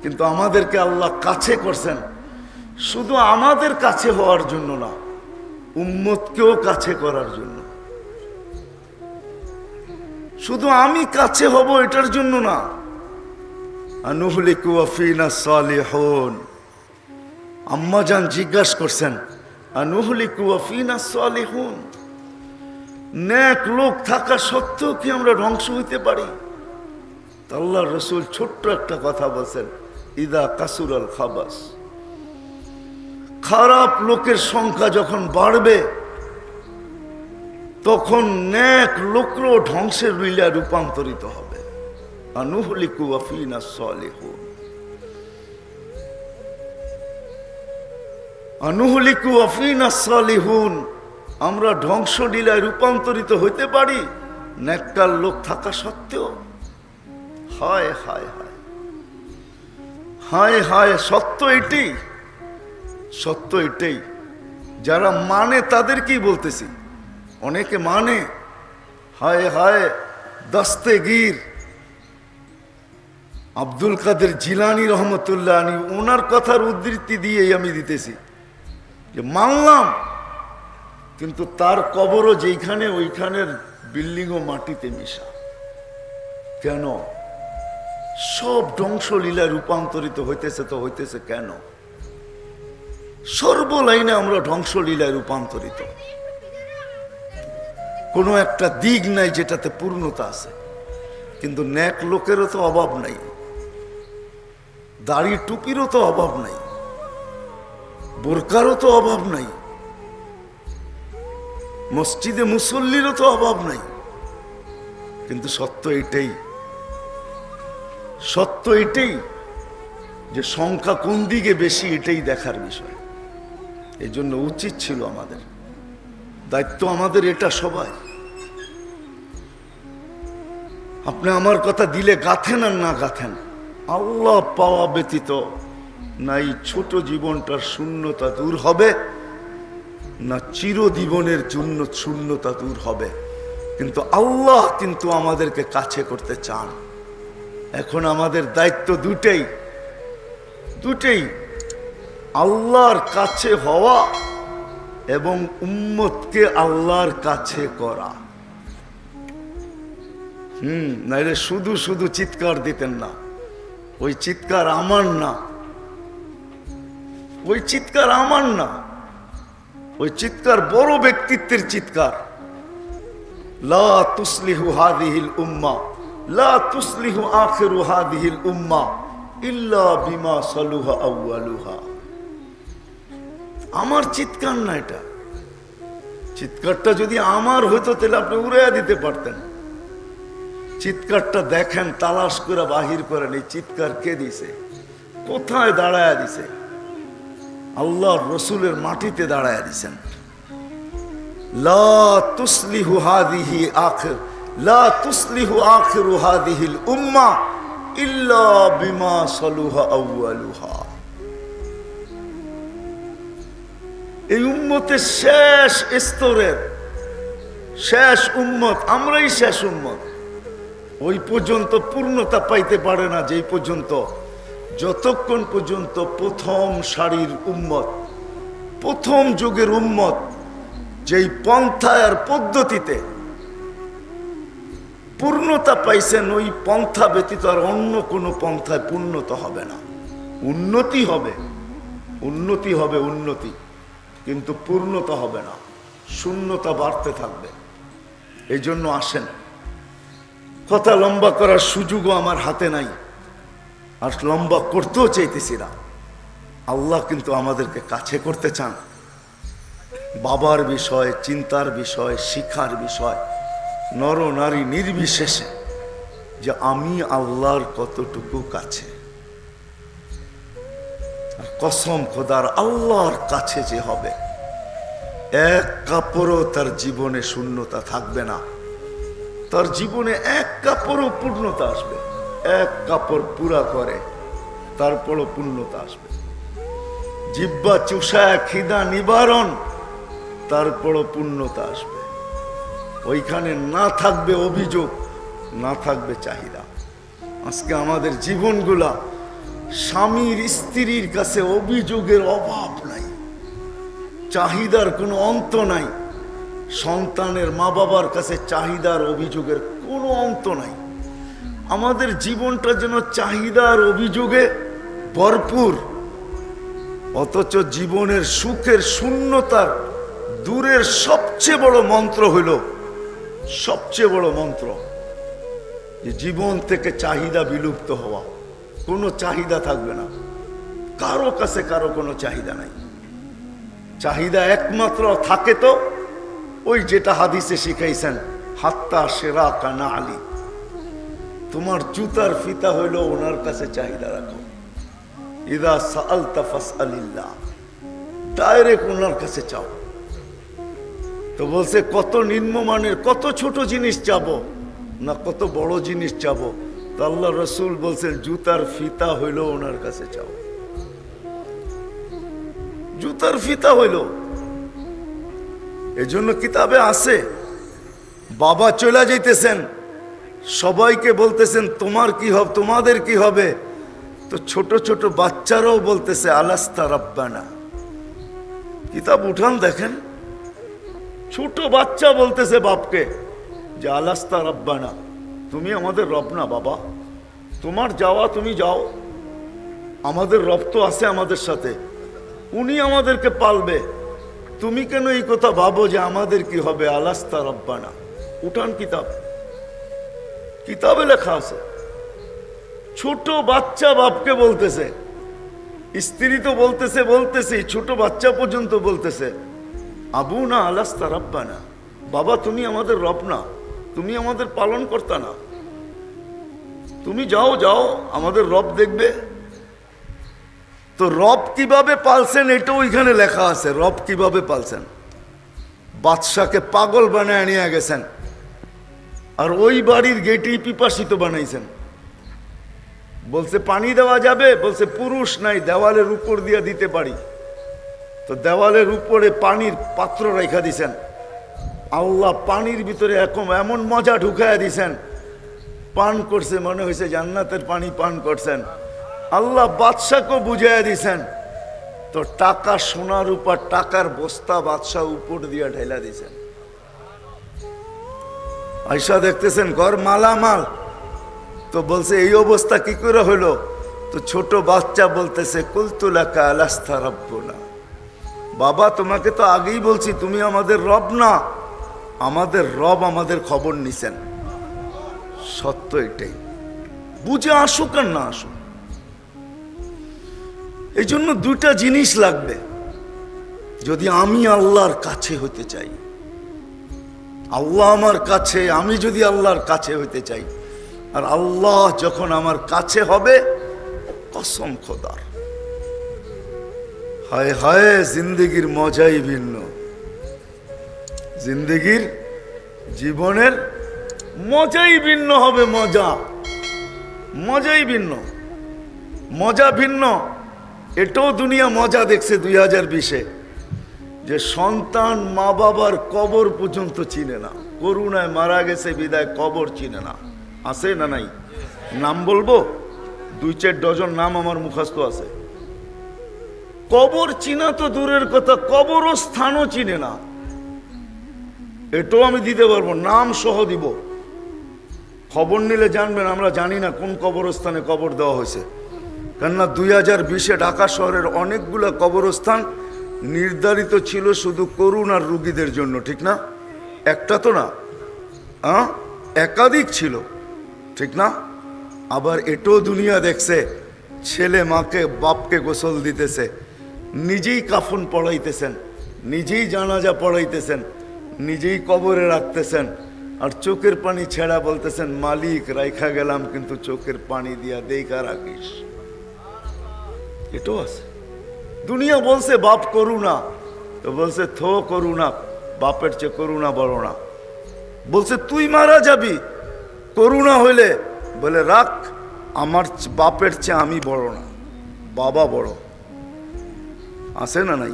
কিন্তু আমাদেরকে আল্লাহ কাছে করছেন শুধু আমাদের কাছে হওয়ার জন্য না, উম্মতকেও কাছে করার জন্য। শুধু আমি কাছে হব এটার জন্য না। আনুহলিকু ওয়াফিনা সালিহুন। আম্মা জান জিজ্ঞাসা করছেন আনুহলিকু ওয়াফিনা সালিহুন, নেক লোক থাকা সত্ত্বেও কি আমরা ধ্বংস হইতে পারি? আল্লাহর রাসূল ছোট্ট একটা কথা বলছেন, ইদা কাসুরাল খাবাস। খারাপ লোকের সংখ্যা যখন বাড়বে তখন নেক লোকও ধ্বংসের বিলে রূপান্তরিত হবে। আনুহলিকু ওয়াফিনা সালিহুন। আনুহলিকু আফিনা সালিহুন, আমরা ধ্বংসলীলায় রূপান্তরিত হইতে পারি নেককার লোক থাকা সত্ত্বেও। হায় হায় হায় হায় হায়, সত্য এটাই, সত্য এটাই। যারা মানে তাদেরকেই বলতেছি, অনেকে মানে, হায় হায়। দস্তেগীর আব্দুল কাদের জিলানী রহমতুল্লাহ আলী, ওনার কথার উদ্ধৃতি দিয়েই আমি দিতেছি যে মানলাম, কিন্তু তার কবরও যেইখানে ওইখানের বিল্ডিংও মাটিতে মিশা। কেন? সব ধ্বংসলীলায় রূপান্তরিত হইতেছে, তো হইতেছে কেন? সর্বলাইনে আমরা ধ্বংসলীলায় রূপান্তরিত। কোনো একটা দিক নাই যেটাতে পূর্ণতা আছে। কিন্তু নেক লোকেরও তো অভাব নাই, দাড়ি টুপিরও তো অভাব নাই, বোরকারও তো অভাব নাই, মসজিদে মুসল্লিরও তো অভাব নাই। কিন্তু সত্য এটাই, সত্য এটাই যে সংখ্যা কোন দিকে বেশি এটাই দেখার বিষয়। এই জন্য উচিত ছিল আমাদের, দায়িত্ব আমাদের এটা সবাই। আপনি আমার কথা দিলে গাথেন আর না গাথেন, আল্লাহ পাওয়া ব্যতীত নাই ছোট জীবনটার শূন্যতা দূর হবে, না চিরজীবনের জন্য শূন্যতা দূর হবে। কিন্তু আল্লাহ কিন্তু আমাদেরকে কাছে করতে চান। এখন আমাদের দায়িত্ব দুটেই, দুটেই, আল্লাহর কাছে হওয়া এবং উম্মতকে আল্লাহর কাছে করা। নাইলে শুধু শুধু চিৎকার দিতেন না। ওই চিৎকার আমার না, ওই চিৎকার আমার না, ওই চিৎকার বড় ব্যক্তিত্বের চিৎকার। লা তুসলিহু হাদিহিল উম্মা, লা তুসলিহু আখিরু হাদিহিল উম্মা ইল্লা বিমা সালুহা আউয়ালুহা। আমার চিৎকার না এটা। চিৎকারটা যদি আমার হইতো তাহলে আপনি উড়াইয়া দিতে পারতেন। চিৎকারটা দেখেন, তালাশ করে বাহির করেন, এই চিৎকার কে দিছে, কোথায় দাঁড়ায়া দিছে? আল্লাহর রসুলের মাটিতে দাঁড়ায়া দিছেন। লা তুসলিহু হাদিহি আখির, লা তুসলিহু আখিরু হাদিহিল উম্মাহ ইল্লা বিমা সালুহা আউয়ালুহা। এই উম্মতের শেষ স্তরের শেষ উম্মত, আমরাই শেষ উম্মত। ওই পর্যন্ত পূর্ণতা পাইতে পারে না যেই পর্যন্ত, যতক্ষণ পর্যন্ত প্রথম সারির উম্মত, প্রথম যুগের উম্মত যেই পন্থায় আর পদ্ধতিতে পূর্ণতা পাইছেন, ওই পন্থা ব্যতীত আর অন্য কোনো পন্থায় পূর্ণতা হবে না। উন্নতি হবে, উন্নতি হবে, উন্নতি, কিন্তু পূর্ণতা হবে না, শূন্যতা বাড়তে থাকবে। এই জন্য আসেন, কথা লম্বা করার সুযোগও আমার হাতে নাই, আর লম্বা করতেও চাইতেছি না। আল্লাহ কিন্তু আমাদেরকে কাছে করতে চান। বাবার বিষয়, চিন্তার বিষয়, শিখার বিষয়, নর নারী নির্বিশেষে, যে আমি আল্লাহর কতটুকু কাছে। আর কসম খোদার, আল্লাহর কাছে যে হবে, এক কাপড়ও তার জীবনে শূন্যতা থাকবে না। তার জীবনে এক কাপড়ও পূর্ণতা আসবে। এক কাপড় পুরা করে তারপরও পূর্ণতা আসবে। জিহ্বা চুষায় খিদা নিবারণ, তারপরও পূর্ণতা আসবে। ওইখানে না থাকবে অভিযোগ, না থাকবে চাহিদা। আজকে আমাদের জীবনগুলা স্বামীর স্ত্রীর কাছে অভিযোগের অভাব নাই, চাহিদার কোনো অন্ত নাই। সন্তানের মা বাবার কাছে চাহিদার অভিযোগের কোনো অন্ত নাই। আমাদের জীবনটা যেন চাহিদার অভিযোগে ভরপুর, অথচ জীবনের সুখের শূন্যতার দূরের সবচেয়ে বড় মন্ত্র হইল, সবচেয়ে বড় মন্ত্র যে জীবন থেকে চাহিদা বিলুপ্ত হওয়া। কোনো চাহিদা থাকবে না, কারো কাছে কারো কোনো চাহিদা নাই। চাহিদা একমাত্র থাকে তো ওই যেটা হাদিসে শিখাইছেন, হাত্তা সেরা কানা আলী, তোমার জুতার ফিতা হইল ওনার কাছে চাহিদা রাখো। ইদা সাআলতা ফাসআলিল্লাহ, ডাইরেক্ট ওনার কাছে চাও। তো বলছে কত নিম্নমানের কত ছোট জিনিস চাবো না কত বড় জিনিস চাবো? তো আল্লাহ রসুল বলছেন জুতার ফিতা হইল ওনার কাছে চাও। জুতার ফিতা হইল। এজন্য কিতাবে আছে বাবা চলে যাইতেছেন, সবাইকে বলতেছেন তোমার কি হবে, তোমাদের কি হবে? তো ছোট ছোট বাচ্চারাও বলতেছে আলাস্তা রাব্বানা। কিতাব উঠান দেখেন, ছোট বাচ্চা বলতেছে বাপকে যে আলাস্তা রাব্বানা, তুমি আমাদের রব না বাবা, তোমার যাওয়া তুমি যাও, আমাদের রব তো আছে আমাদের সাথে, উনি আমাদেরকে পালবে, তুমি কেন এই কথা ভাবো যে আমাদের কি হবে? আলাস্তা রাব্বানা। উঠান কিতাব, কিতাবে লেখা আছে। ছোট বাচ্চা বাপকে বলতেছে, স্ত্রী তো বলতেছে, ছোট বাচ্চা পর্যন্ত বলতেছে আবু না আলাস্তা রাব্বানা, বাবা তুমি আমাদের রব না, তুমি আমাদের পালন কর্তা না, তুমি যাও যাও, আমাদের রব দেখবে। তো রব কিভাবে পালছেন এটাও এখানে লেখা আছে। রব কিভাবে পালছেন? বাদশাকে পাগল বানায় নিয়ে গেছেন, আর ওই বাড়ির গেটেই পিপাসিত বানাইছেন। বলছে পানি দেওয়া যাবে, বলছে পুরুষ নাই, দেওয়ালের উপর দিয়ে দিতে পারি। তো দেওয়ালের উপরে পানির পাত্র রেখা দিছেন। আল্লাহ পানির ভিতরে এমন মজা ঢুকাইয়া দিছেন, পান করছে, মনে হয়েছে জান্নাতের পানি পান করছেন। আল্লাহ বাদশাকে বুঝাইয়া দিছেন। তো টাকা সোনার উপর টাকার বস্তা বাদশাহ উপর দিয়ে ঢেলা দিছেন। আয়সা দেখতেছেন ঘর মালামাল। তো বলছে এই অবস্থা কি করে হলো? তো ছোট বাচ্চা বলতেছে কুলতুলাকা আলাস্তা রাব্বুনা, বাবা তোমাকে তো আগেই বলছি তুমি আমাদের রব না, আমাদের রব আমাদের খবর নিছেন। সত্য এটাই, বুঝে আসুক আর না আসুক। এই জন্য দুইটা জিনিস লাগবে যদি আমি আল্লাহর কাছে হতে চাই। আল্লাহ আমার কাছে, আমি যদি আল্লাহর কাছে হইতে চাই, আর আল্লাহ যখন আমার কাছে হবে, কসম খোদার, হায় হায় জিন্দগির মজাই ভিন্ন। জিন্দগির জীবনের মজাই ভিন্ন হবে। মজাই ভিন্ন, মজা ভিন্ন। এটাও দুনিয়া মজা দেখছে 2020-এ, যে সন্তান মা বাবার কবর পর্যন্ত চিনে না। করুণায় মারা গেছে বিদায় কবর চিনে না। আছে না নাই? নাম বলবো, 2-4 ডজন নাম আমার মুখস্থ আছে। কবর চিনা তো দূরের কথা, কবরস্থানও চিনে না। এটাও আমি দিতে পারবো, নাম সহ দিব। খবর নিলে জানবেন আমরা জানি না কোন কবরস্থানে কবর দেওয়া হয়েছে। কেননা 2020-এ ঢাকা শহরের অনেকগুলো কবরস্থান নির্ধারিত ছিল শুধু করোনার রোগীদের জন্য, ঠিক না? একটা তো না, একাধিক ছিল, ঠিক না? আবার এটাও দুনিয়া দেখছে, ছেলে মাকে বাপকে গোসল দিতেছে, নিজেই কাফন পড়াইতেছেন, নিজেই জানাজা পড়াইতেছেন, নিজেই কবরে রাখতেছেন, আর চোখের পানি ছেড়া বলতেছেন মালিক রাইখা গেলাম কিন্তু চোখের পানি দিয়া দেখা রাখিস। এটাও আছে। দুনিয়া বলছে বাপ করুণা, তো বলছে থো করুণা, বাপের চেয়ে করুণা বড় না। বলছে তুই মারা যাবি করুণা হইলে, বলে রাখ, আমার বাপের চেয়ে আমি বড় না, বাবা বড়। আছে না নাই?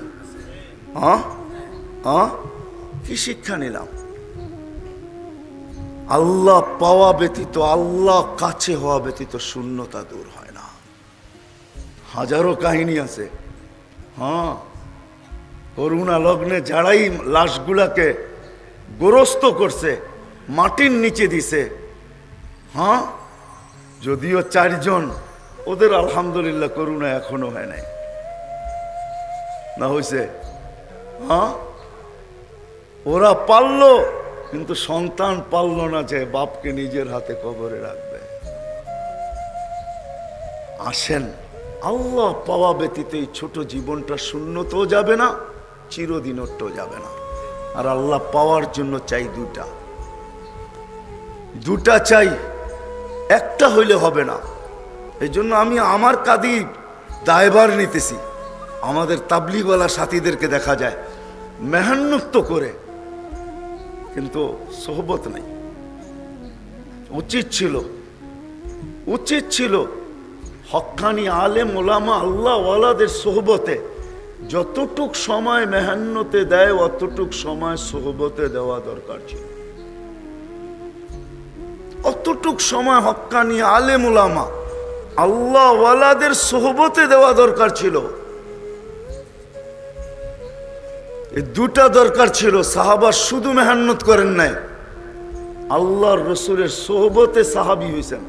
কি শিক্ষা নিলাম? আল্লাহ পাওয়া ব্যতীত, আল্লাহ কাছে হওয়া ব্যতীত শূন্যতা দূর হয় না। হাজারো কাহিনী আছে। করুণা লগ্নে যারাই লাশগুলাকে গোরস্ত করছে, মাটির নিচে দিছে, যদিও 4 জন, ওদের আলহামদুলিল্লাহ করুণা এখনো হয় নাই, না হয়েছে? ওরা পারলো, কিন্তু সন্তান পারলো না যে বাপকে নিজের হাতে কবরে রাখবে। আসেন, আল্লাহ পাওয়া ব্যতীত এই ছোট জীবনটা শূন্যতেও যাবে না, চিরদিনও যাবে না। আর আল্লাহ পাওয়ার জন্য চাই দুটা চাই, একটা হইলে হবে না। এই জন্য আমি আমার কাঁধে দায়ভার নিতেছি। আমাদের তাবলিগওয়ালা সাথীদেরকে দেখা যায় মেহনত তো করে, কিন্তু সোহবত নাই। উচিত ছিল হক্কানি আলেম ওলামা আল্লাহ ওয়ালাদের সোহবতে যতটুক সময় মেহনতে দেয় অতটুক সময় সোহবতে দেওয়া দরকার ছিল। অতটুক সময় হক্কানি আলেম ওলামা আল্লাহ ওয়ালাদের সোহবতে দেওয়া দরকার ছিল। এই দুটা দরকার ছিল। সাহাবা শুধু মেহনত করেন নাই, আল্লাহর রসুলের সোহবতে সাহাবি হয়েছেন।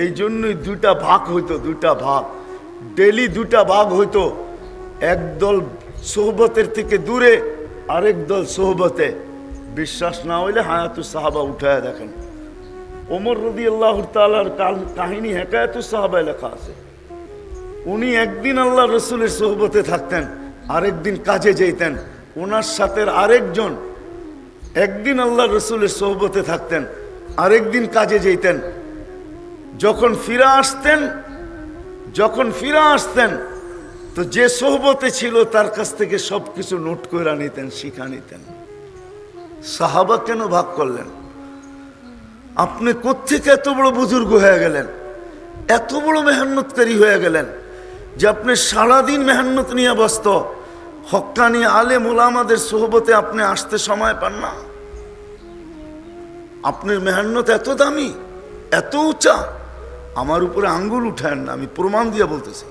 এই জন্যই দুটা ভাগ হইতো, দুটা ভাগ, ডেলি দুটা ভাগ হইতো। একদল সোহবতের থেকে দূরে, আরেক দল সোহবতে। বিশ্বাস না হইলে হায়াতুস সাহাবা উঠায় দেখেন। ওমর রাদিয়াল্লাহু তাআলার কাহিনী হেকায়াতুস সাহাবায় লেখা আছে। উনি একদিন আল্লাহ রসুলের সোহবতে থাকতেন, আরেকদিন কাজে যেতেন। ওনার সাথে আরেকজন একদিন আল্লাহ রসুলের সোহবতে থাকতেন, আরেকদিন কাজে যেতেন। যখন ফিরে আসতেন তো যে সোহবতে ছিল তার কাছ থেকে সবকিছু নোট করে নিতেন, শিখা নিতেন। সাহাবা কেন ভাগ করলেন? আপনি কোত্থেকে এত বড় বুজুর্গ হয়ে গেলেন, এত বড় মেহনতকারী হয়ে গেলেন যে আপনি সারাদিন মেহনত নিয়ে ব্যস্ত, হক্কানি আলেম ওলামাদের সোহবতে আপনি আসতে সময় পান না? আপনার মেহনত এত দামি, এত উঁচা, আমার উপরে আঙ্গুল উঠায়েন না, আমি প্রমাণ দিয়ে বলতেছি।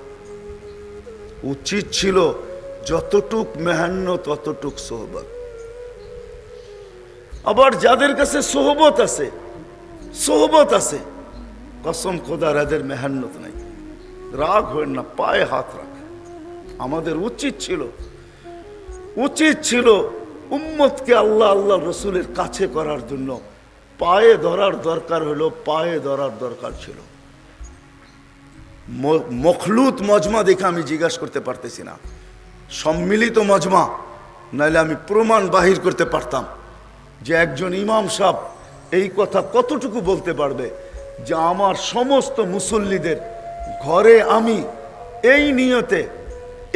উচিত ছিল যতটুক মেহনত ততটুক সোহবত। আবার যাদের কাছে সোহবত আছে কসম খোদার এদের মেহনত নাই। রাগ হয় না, পায়ে হাত রাখে। আমাদের উচিত ছিল উম্মতকে আল্লাহ রসুলের কাছে করার জন্য পায়ে ধরার দরকার হলো, পায়ে ধরার দরকার ছিল। মখলুত মজমা দেখে আমি জিজ্ঞাসা করতে পারতেছি না, সম্মিলিত মজমা, নাহলে আমি প্রমাণ বাহির করতে পারতাম যে একজন ইমাম সাহেব এই কথা কতটুকু বলতে পারবে যে আমার সমস্ত মুসল্লিদের ঘরে আমি এই নিয়তে,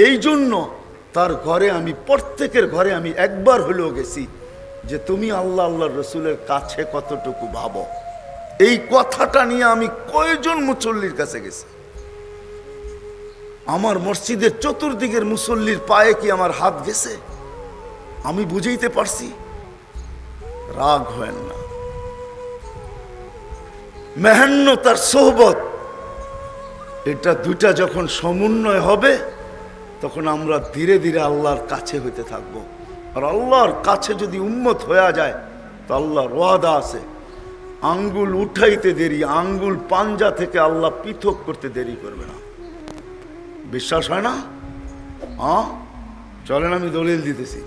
এই জন্য তার ঘরে আমি, প্রত্যেকের ঘরে আমি একবার হলেও গেছি যে তুমি আল্লাহ রসুলের কাছে কতটুকু ভাবো। এই কথাটা নিয়ে আমি কয়জন মুসল্লির কাছে গেছি? আমার মসজিদের চতুর্দিকের মুসল্লির পায়ে কি আমার হাত গেছে? আমি বুঝাইতে পারছি? রাগ হয় না। মেহনত আর সোহবত, এটা দুটা যখন সমন্বয় হবে তখন আমরা ধীরে ধীরে আল্লাহর কাছে হইতে থাকব। আর আল্লাহর কাছে যদি উম্মত হয়ে যায় তো আল্লাহর ওয়াদা আছে, আঙ্গুল উঠাইতে দেরি, আঙ্গুল পাঞ্জা থেকে আল্লাহ পৃথক করতে দেরি করবে না। বিশ্বাস হয় না? চলেন আমি দলিল দিতেছি।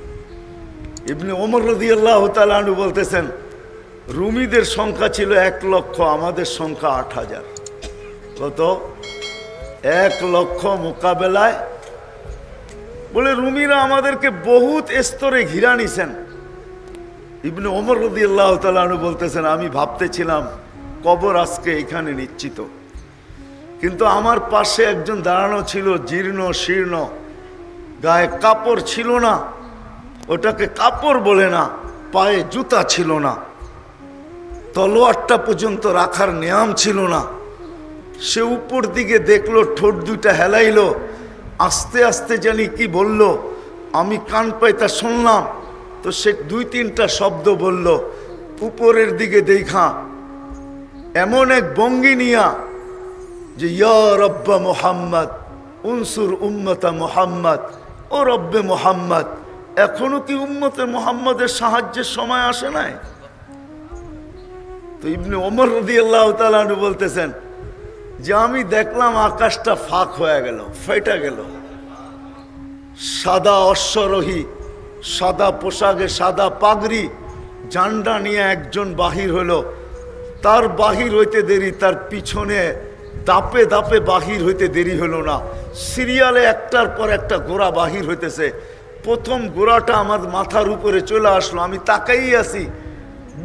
ইবনে ওমর রাদিয়াল্লাহু তাআলা আনহু বলতেছেন, রুমিদের সংখ্যা ছিল 1 লক্ষ, আমাদের সংখ্যা 8,000। কত? 1 লক্ষ মোকাবেলায় বলে রুমিরা আমাদেরকে বহুত স্তরে ঘিরা নিছেন। ইবনে ওমর রাদিয়াল্লাহু তাআলা আনহু বলতেছেন, আমি ভাবতেছিলাম কবর আজকে এখানে নিশ্চিত, কিন্তু আমার পাশে একজন দাঁড়ানো ছিল, জীর্ণ শীর্ণ, গায়ে কাপড় ছিল না, ওটাকে কাপড় বলে না, পায়ে জুতা ছিল না, তলোয়ারটা পর্যন্ত রাখার নিয়ম ছিল না। সে উপর দিকে দেখলো, ঠোঁট দুইটা হেলাইলো, আস্তে আস্তে জানি কি বলল, আমি কান পাইতা শুনলাম। তো সে 2-3টা শব্দ বলল। উপরের দিকে দেখা এমন এক ভঙ্গি নিয়া যে ইয়া রব্বা মুহাম্মদ উনসুর উম্মতা মুহাম্মদ, ও রব্বে মুহাম্মদ, এখনো কি উম্মতে মুহাম্মদের সাহায্যের সময় আসে নাই? তো ইবনে ওমর রাদিয়াল্লাহু তাআলা আনহু বলতেছেন যে আমি দেখলাম আকাশটা ফাঁক হয়ে গেল, ফেটে গেল। সাদা অশ্বরোহী, সাদা পোশাকে, সাদা পাগড়ি, ঝান্ডা নিয়ে একজন বাহির হলো। তার বাহির হইতে দেরি, তার পিছনে দাপে দাপে বাহির হইতে দেরি হলো না। সিরিয়ালে একটার পর একটা ঘোড়া বাহির হইতেছে। প্রথম ঘোড়াটা আমার মাথার উপরে চলে আসলো, আমি তাকাই আছি।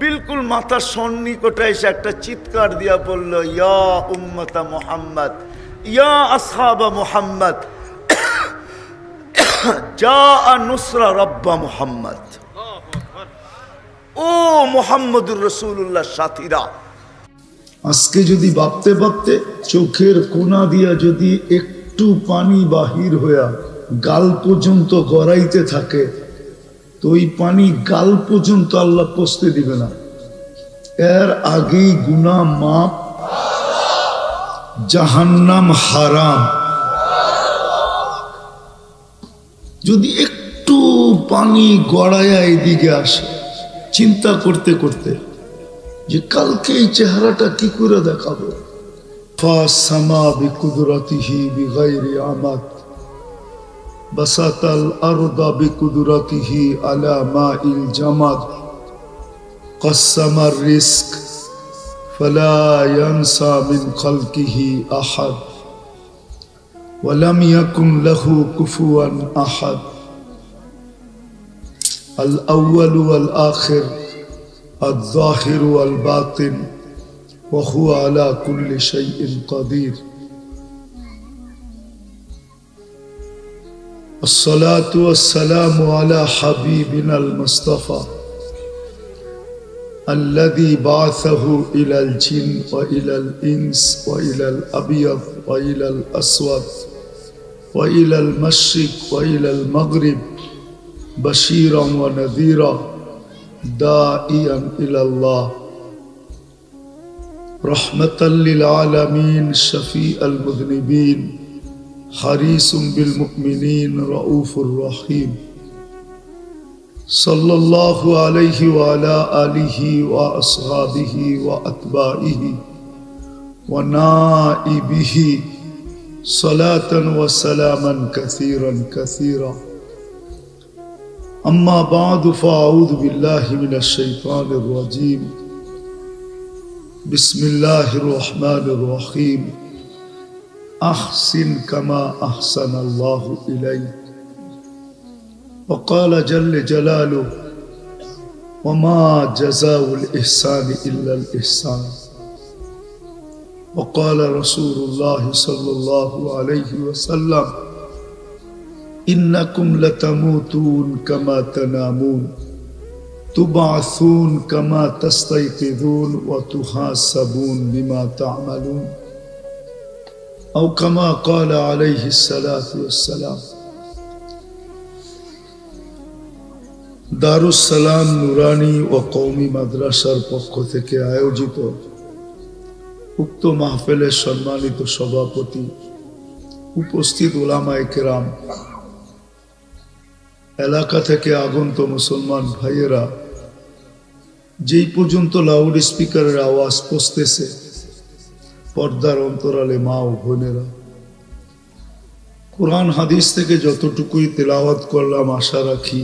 বিলকুল মাথার সন্নিকটে এসে একটা চিৎকার দিয়া বলল, ইয়া উম্মতা মুহাম্মদ, ইয়া আসহাবা মুহাম্মদ, যা নুসরা রব্বা মুহাম্মদ। ও মুহাম্মদুর রাসূলুল্লাহ সাথীরা, আজকে যদি ভাবতে ভাবতে চোখের কোনা দিয়া যদি একটু পানি বাহির হইয়া গাল পর্যন্ত গড়াইতে থাকে, তো ওই পানি গাল পর্যন্ত আল্লাহ পৌঁছতে দিবে না। এর আগেই গুনাহ মাপ, জাহান্নাম হারাম। যদি একটু পানি গড়াইয়া এদিকে আসে, চিন্তা করতে করতে যে কালকে এই চেহারাটা কি করে দেখাবো। ফাসামা বিকুদরাতিহি বিগাইরি আমাদ বাসাতাল আরদা বিকুদরাতিহি আলা মাইল জামাদ কাসসামার রিস্ক ফালা ইয়ানসা মিন খালকিহি আহাদ ওয়ালাম ইয়াকুন লাহু কুফুয়ান আহাদ আল আউয়াল ওয়াল আখির الظاهر والباطن وهو على كل شيء قدير الصلاة والسلام على حبيبنا المصطفى الذي بعثه إلى الجن وإلى الإنس وإلى الأبيض وإلى الأسود وإلى المشرق وإلى المغرب بشيرا ونذيرا داعيا إلى الله رحمة للعالمين شفيع المذنبين حريص بالمؤمنين رؤوف رحيم صلى الله عليه وعلى آله وأصحابه وأتباعه ونائبه صلاة وسلاما كثيرا كثيرا أما بعد فأعوذ بالله من الشيطان الرجيم بسم الله الرحمن الرحيم أحسن كما أحسن الله إليك وقال جل جلاله وما جزاء الإحسان إلا الإحسان وقال رسول الله صلى الله عليه وسلم إنكم لتموتون كما تنامون تبعثون كما تستيقظون وتحاسبون بما تعملون أو كما قال عليه الصلاة والسلام দারুস সালাম নুরানি ও কওমি মাদ্রাসার পক্ষ থেকে আয়োজিত উক্ত মাহফিলের সম্মানিত সভাপতি, উপস্থিত উলামায়ে কেরাম, এলাকা থেকে আগন্ত মুসলমান ভাইয়েরা, যেই পর্যন্ত লাউড স্পিকারের আওয়াজ পৌঁছতেছে, পর্দার অন্তরালে মা ও বোনেরা, কোরআন হাদিস থেকে যতটুকুই তেলাওয়াত করলাম আশা রাখি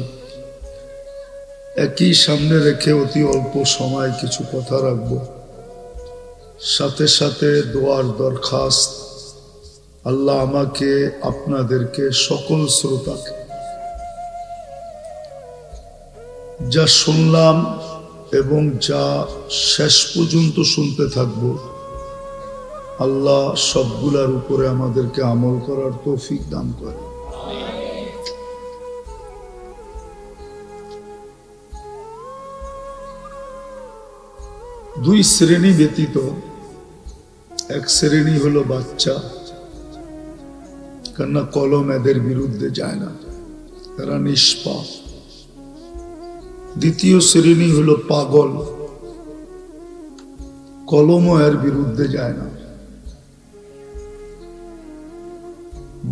একই সামনে রেখে অতি অল্প সময় কিছু কথা রাখব। সাথে সাথে দোয়ার দরখাস্ত, আল্লাহ আমাকে আপনাদেরকে সকল শ্রোতাকে যা শুনলাম এবং যা শেষ পর্যন্ত শুনতে থাকব, আল্লাহ সবগুলার উপরে আমাদেরকে আমল করার তৌফিক দান করে। দুই শ্রেণী ব্যতীত এক শ্রেণী হলো বাচ্চা, কেননা কলম এদের বিরুদ্ধে যায় না, তারা নিষ্পাপ। দ্বিতীয় শ্রেণী হলো পাগল, কলমও এর বিরুদ্ধে যায় না।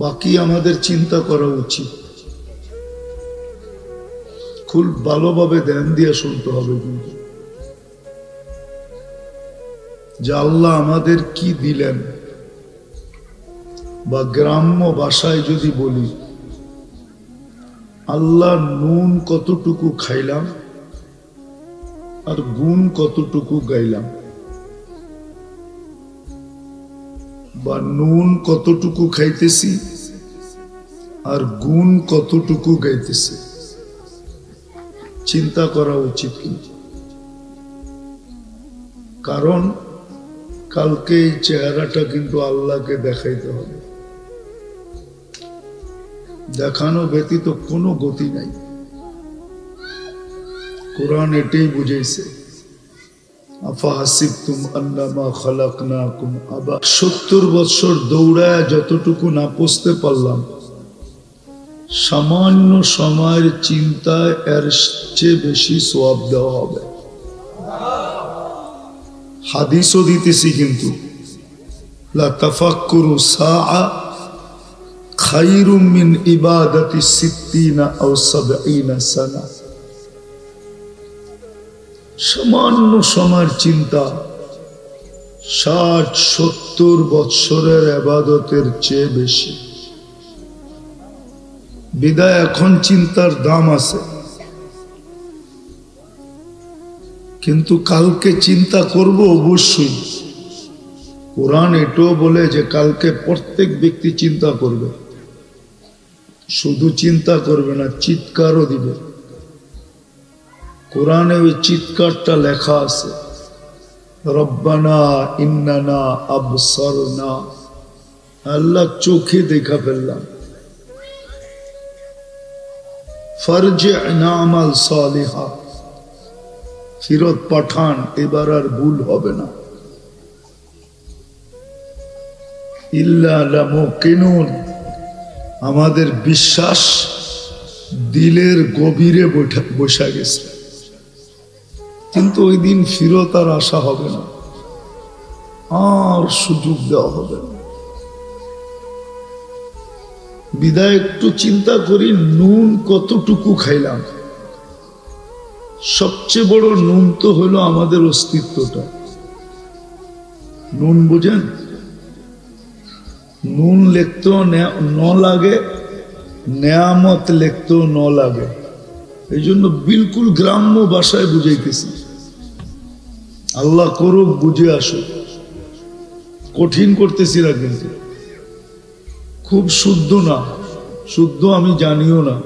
বাকি আমাদের চিন্তা করা উচিত, খুব ভালোভাবে ধ্যান দিয়ে শুনতে হবে কিন্তু যে আল্লাহ আমাদের কি দিলেন, বা গ্রাম্য ভাষায় যদি বলি, আল্লাহ নুন কতটুকু খাইলাম আর গুণ কতটুকু গাইলাম, বা নুন কতটুকু খাইতেছি আর গুণ কতটুকু গাইতেছি, চিন্তা করা উচিত কিন্তু। কারণ কালকে এই চেহারাটা কিন্তু আল্লাহকে দেখাইতে হবে। দেখানো ব্যতীত কোনো গতি নাই। কোরআন এটাই বুঝাইছে, আফাহাসিবতুম আন্নামা খালাকনাকুম আবা। 70 বছর দৌড়ায় যতটুকু না পৌঁছতে পারলাম, সামান্য সময়ের চিন্তায় এর চেয়ে বেশি সওয়াব দেওয়া হবে। হাদিসও দিতেছি কিন্তু, লা তাফাক্কুরু সাআ খায়রুম মিন ইবাদাতি 60 আও 70 সানা। সামান্য সময়ের চিন্তা 60-70 বৎসরের ইবাদতের চেয়ে বেশি। বিদায় এখন চিন্তার দাম আছে, কিন্তু কালকে চিন্তা করব অবশ্যই। কোরআন এটাও বলে যে কালকে প্রত্যেক ব্যক্তি চিন্তা করবে, শুধু চিন্তা করবে না, চিৎকারও দিবে। কোরআনে ওই চিৎকারটা লেখা আছে, রব্বানা ইন্নানা আবসারনা, আল্লাহ চোখে দেখা ফেললাম, ফারজি'না আমাল সালিহা, ফিরত পাঠান, এবার আর ভুল হবে না। ইল্লা লামুকিনুন, আমাদের বিশ্বাস দিলের গভীরে বসা গেছে, কিন্তু ওই দিন ফিরত আর আশা হবে না, আর সুযোগ দেওয়া হবে না। বিদায় একটু চিন্তা করি, নুন কতটুকু খাইলাম। সবচেয়ে বড় নুন তো হলো আমাদের অস্তিত্বটা। নুন বুঝেন? নুন লিখতেও ন লাগে, নেয়ামত লিখতেও ন লাগে। এই জন্য বিলকুল গ্রাম্য ভাষায় বুঝাইতেছি, আল্লাহ করুক বুঝে আসুক। কঠিন করতেছি না, কিন্তু খুব শুদ্ধ না, শুদ্ধ আমি জানিও না।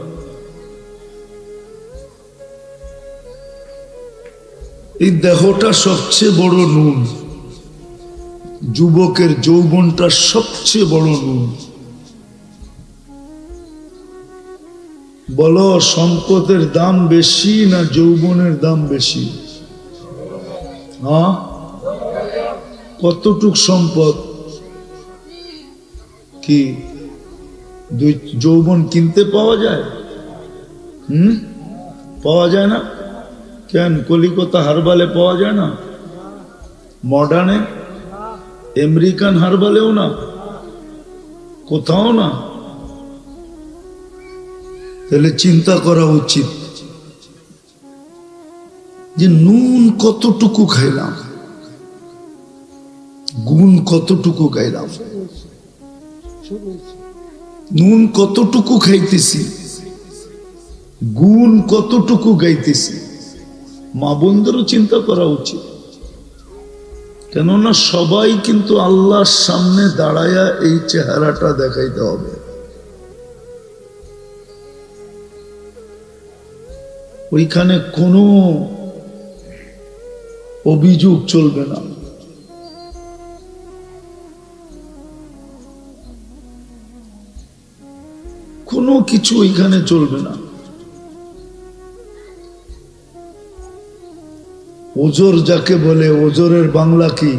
এই দেহটা সবচেয়ে বড় নুন, যুবকের যৌবনটা সবচেয়ে বড় নুন। বলো, সম্পদের দাম বেশি না যৌবনের দাম বেশি? হ্যাঁ, কতটুক সম্পদ? কি দুই যৌবন কিনতে পাওয়া যায়? পাওয়া যায় না কেন? কলিকাতা হারবালে পাওয়া যায় না, মডার্নে, আমেরিকান হারবালেও না, কোথাও না। তাহলে চিন্তা করা উচিত যে নুন কতটুকু খাইলাম, গুণ কতটুকু খাইলাম, নুন কতটুকু খাইতেছি, গুণ কতটুকু গাইতেছি। মা বোনদেরও চিন্তা করা উচিত, কেননা সবাই কিন্তু আল্লাহর সামনে দাঁড়ায়া এই চেহারাটা দেখাইতে হবে। ওইখানে কোনো অভিযোগ চলবে না। কোনো কিছু ওইখানে চলবে না। ওজর যাকে বলে, ওজরের বাংলা কি?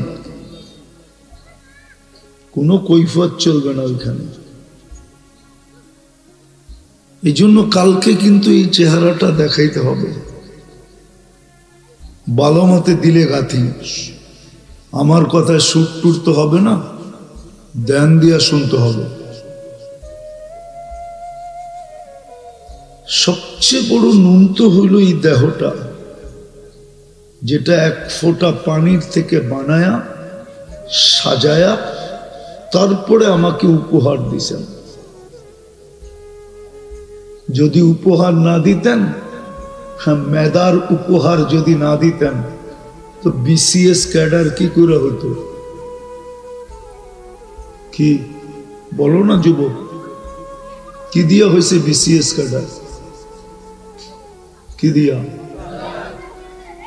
কোনো কৈফিয়ত চলবে না ওইখানে। এই জন্য কালকে কিন্তু এই চেহারাটা দেখাইতে হবে, ভালো মতে দিলে গাথি। আমার কথায় সুট টুটতে হবে না, ধ্যান দিয়া শুনতে হবে। সবচেয়ে বড় নুন তো হইল এই দেহটা, যেটা এক ফোঁটা পানির থেকে বানায়া সাজায়া তারপরে আমাকে উপহার দিছেন। যদি উপহার না দিতেন, মেধার উপহার যদি না দিতেন, তো বিসিএস ক্যাডার কি করে হতো? কি বলো না যুবক, কি দিয়া হয়েছে বিসিএস ক্যাডার? কি দিয়া?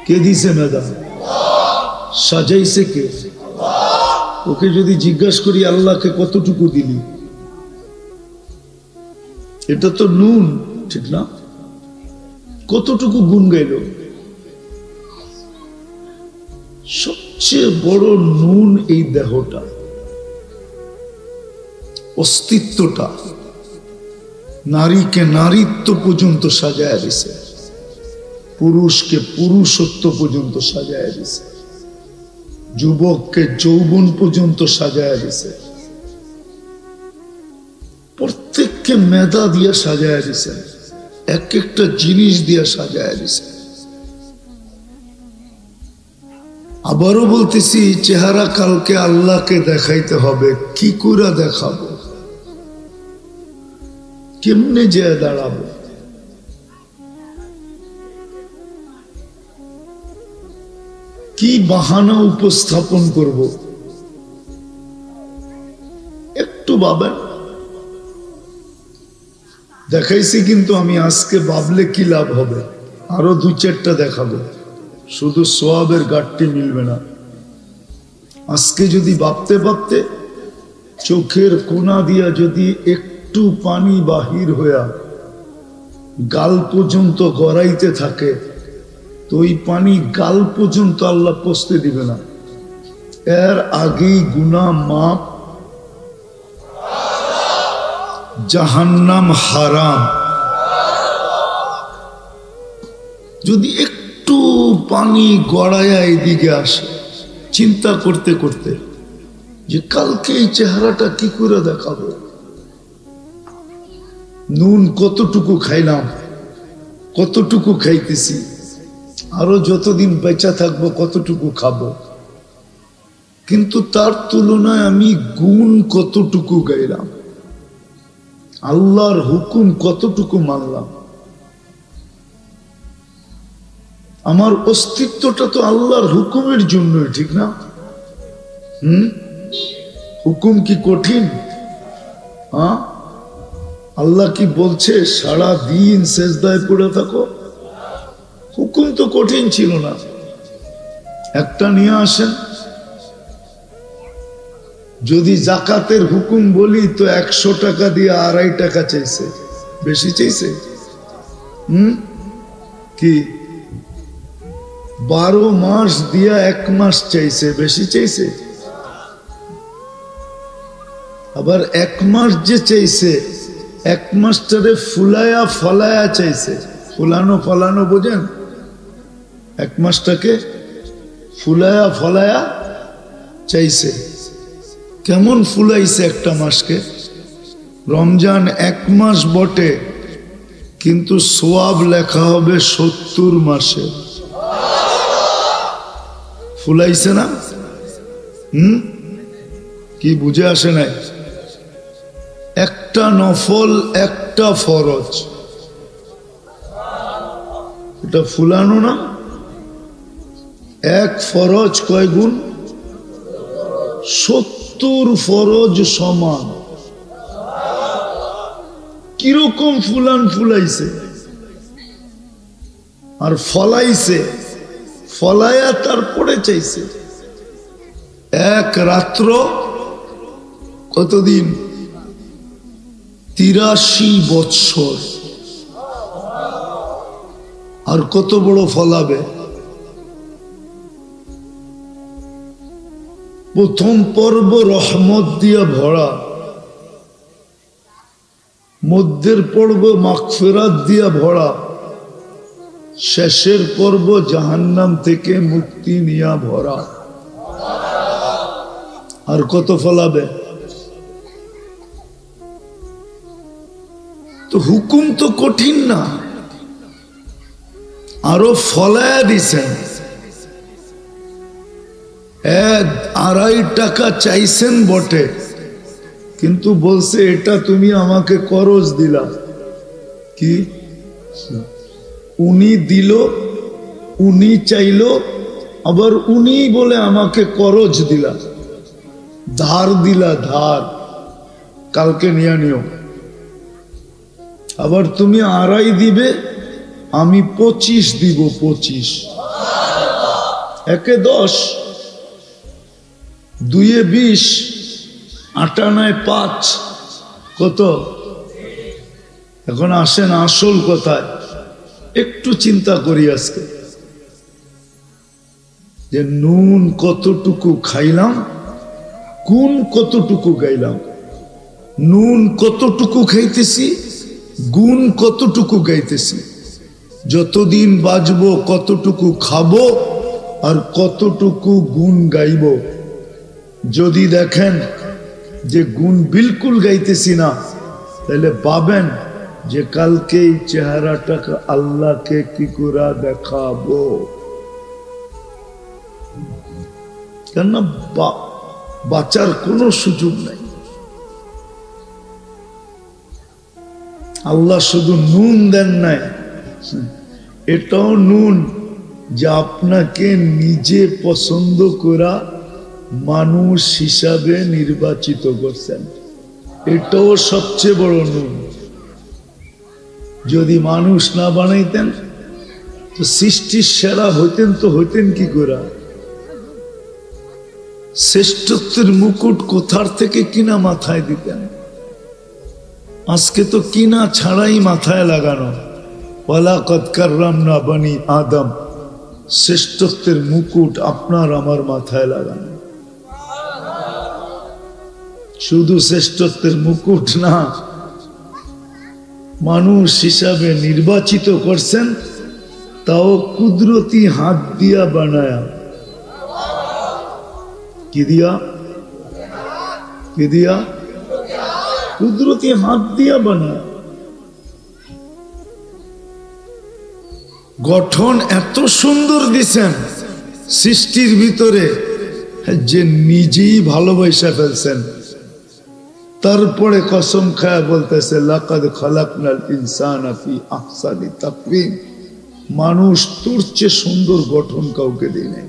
কে দিছে মেধা? সাজাইছে কে? ওকে যদি জিজ্ঞাসা করি, আল্লাহকে কতটুকু দিলি? এটা তো নুন, ঠিক না? কতটুকু গুণ গাইল? সবচেয়ে বড় নুন এই দেহটা, অস্তিত্বটা। নারীকে নারীত্ব পর্যন্ত সাজায় দিছে, পুরুষকে পুরুষত্ব পর্যন্ত সাজায় দিছে, যুবককে যৌবন পর্যন্ত সাজায় দিছে, প্রত্যেককে মেধা দিয়ে সাজায় দিছে, এক একটা জিনিস দিয়ে সাজায় দিছে। আবারও বলতেছি, চেহারা কালকে আল্লাহকে দেখাইতে হবে। কি করে দেখাবো? কেমনে যে দাঁড়াবো? কি বাহানা উপস্থাপন করব? একটু ভাবেন। দেখাইছি, কিন্তু আমি আজকে ভাবলে কি লাভ হবে? আরো 2-4টা দেখাবো, শুধু সোয়াবের গাঠটি মিলবে না। আজকে যদি ভাবতে ভাবতে চোখের কোনা দিয়া যদি একটু পানি বাহির হইয়া গাল পর্যন্ত গড়াইতে থাকে, তো ওই পানি গাল পর্যন্ত আল্লাহ পৌঁছতে দিবে না। এর আগেই গুনাহ মাপ, জাহান্নাম হারাম। যদি একটু পানি গড়াইয়া এদিকে আসে, চিন্তা করতে করতে যে কালকে এই চেহারাটা কি করে দেখাবো, নুন কতটুকু খাইলাম, কতটুকু খাইতেছি, আরো যতদিন বেঁচে থাকবো কতটুকু খাবো, কিন্তু তার তুলনায় আমি গুণ কতটুকু গাইলাম, আল্লাহর হুকুম কতটুকু মানলাম। আমার অস্তিত্বটা তো আল্লাহর হুকুমের জন্যই, ঠিক না? হুকুম কি কঠিন? হ্যাঁ, আল্লাহ কি বলছে সারা দিন সেজদায় পড়ে থাকো? হুকুম তো কঠিন ছিল না। একটা নিয়ে আসেন। যদি জাকাতের হুকুম বলি তো 100 টাকা দিয়ে 2.5 টাকা চাইছে, বেশি চাইছে? কি 12 মাস দিয়া 1 মাস চাইছে, বেশি চাইছে? আবার 1 মাস যে চাইছে, 1 মাসটারে ফুলায়া ফলায়া চাইছে। ফুলানো ফলানো বোঝেন? 1 মাসটাকে ফুলায়া ফলায়া চাইছে। কেমন ফুলাইছে একটা মাসকে? রমজান 1 মাস বটে, কিন্তু সোয়াব লেখা হবে 70 মাসে। ফুলাইছে না? কি বুঝে আসে নাই? একটা নফল, একটা ফরজ, এটা ফুলানো না? 1 ফরজ কয় গুণ? 70 ফরজ সমান। কিরকম ফুলাইছে? আর ফলাইছে, ফলায়া তারপরে চাইছে। 1 রাত্র কতদিন? 83 বৎসর। আর কত বড় ফলাবে? প্রথম পর্ব রহমত দিয়ে ভরা, মধ্যের পর্ব মাগফিরাত দিয়া ভরা, শেষের পর্ব জাহান্নাম থেকে মুক্তি নিয়া ভরা। আর কত ফলাবে? তো হুকুম তো কঠিন না, আরো ফলায়া দিছেন। 1-2.5 টাকা চাইছেন বটে, কিন্তু বলছে এটা তুমি আমাকে করজ দিলা। কি উনি দিল, উনি চাইল, আবার উনি বলে আমাকে করজ দিলা, ধার দিলা, ধার, কালকে নিয়ে নিও। আবার তুমি 2.5 দিবে, আমি 25 দিব, 25। 1-এ 10, 2-এ 20, 8-9-5, কত? এখন আসেন আসল কথায়, একটু চিন্তা করি আজকে যে নুন কতটুকু খাইলাম, গুণ কতটুকু গাইলাম। নুন কতটুকু খাইতেছি, গুণ কতটুকু গাইতেছি। যতদিন বাঁচবো কতটুকু খাবো আর কতটুকু গুণ গাইব। যদি দেখেন যে গুণ বিলকুল গাইতেছি না, তাহলে পাবেন যে কালকে এই চেহারাটাকে আল্লাহকে কি করে দেখাবো। কেননা বাঁচার কোনো সুযোগ নাই। আল্লাহ শুধু নুন দেন নাই, এটাও নুন যে আপনাকে নিজে পছন্দ করা মানুষ হিসাবে নির্বাচিত করছেন। এটাও সবচেয়ে বড় নুন। যদি মানুষ না বানাইতেন তো সৃষ্টির সেরা হইতেন, তো হইতেন কি করে? শ্রেষ্ঠত্বের মুকুট কোথার থেকে কিনা মাথায় দিতেন? আজকে তো কিনা ছাড়াই মাথায় লাগানো। ওয়ালাকাদ কাররামনা বনি আদম, শ্রেষ্ঠত্বের মুকুট আপনার আমার মাথায় লাগানো। শুধু শ্রেষ্ঠত্বের মুকুট না, মানুষ হিসাবে নির্বাচিত করছেন, তাও কুদরতি হাত দিয়া বানায়া। কি দিয়া? কি দিয়া? কুদরতি হাত দিয়া বানায়া। গঠন এত সুন্দর দিছেন সৃষ্টির ভিতরে যে নিজেই ভালোবাসা ফেলছেন। তারপরে কসম খায়া বলতেছে লাকাদ খালাকনাল ইনসানা ফি আহসানি তাকওয়িম, মানুষ তোর চেয়ে সুন্দর গঠন কাউকে দেয় নাই।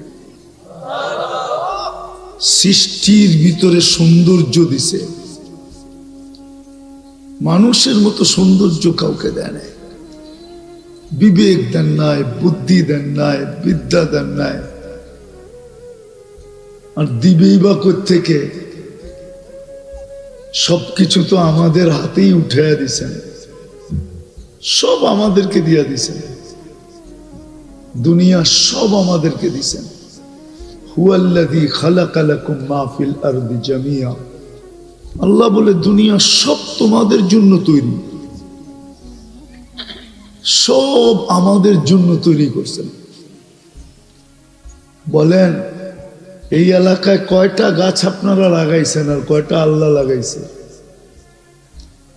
সৃষ্টির ভিতরে সৌন্দর্য দিছে, মানুষের মতো সৌন্দর্য কাউকে দেয় নাই। বিবেক দেন নাই, বুদ্ধি দেন নাই, বিদ্যা দেন নাই। আর দিবেই বা কোত্থেকে? সবকিছু তো আমাদের হাতেই উঠাইয়া দিছেন, সব আমাদেরকে দিয়া দিছেন। দুনিয়া সব আমাদেরকে দিছেন। হুয়াল্লাযী খালাকা লাকুম মা ফিল আরদি জামিয়া, আল্লাহ বলে দুনিয়া সব তোমাদের জন্য তৈরি, সব আমাদের জন্য তৈরি করছেন। বলেন এই এলাকায় কয়টা গাছ আপনারা লাগাইছেন আর কয়টা আল্লাহ লাগাইছে?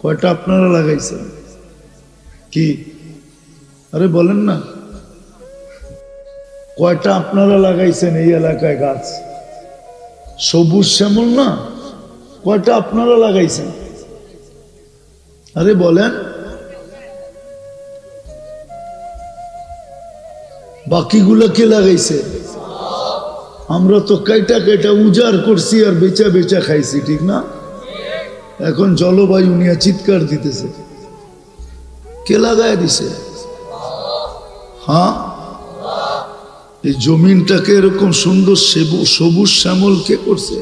কয়টা আপনারা লাগাইছেন? কি আরে বলেন না, কয়টা আপনারা লাগাইছেন এই এলাকায় গাছ? সবুজ শ্যামল না, কয়টা আপনারা লাগাইছেন? আরে বলেন। বাকিগুলো কে লাগাইছে? আমরা তো কাইটা কাইটা উজাড় করছি আর বেচা বেচা খাইছি, ঠিক না? এখন জলবায়ু নিয়ে চিৎকার দিতেছে, কে লাগায় দিছে? হ্যাঁ, এই জমিনটাকে এরকম সুন্দর সবুজ শ্যামল কে করছে?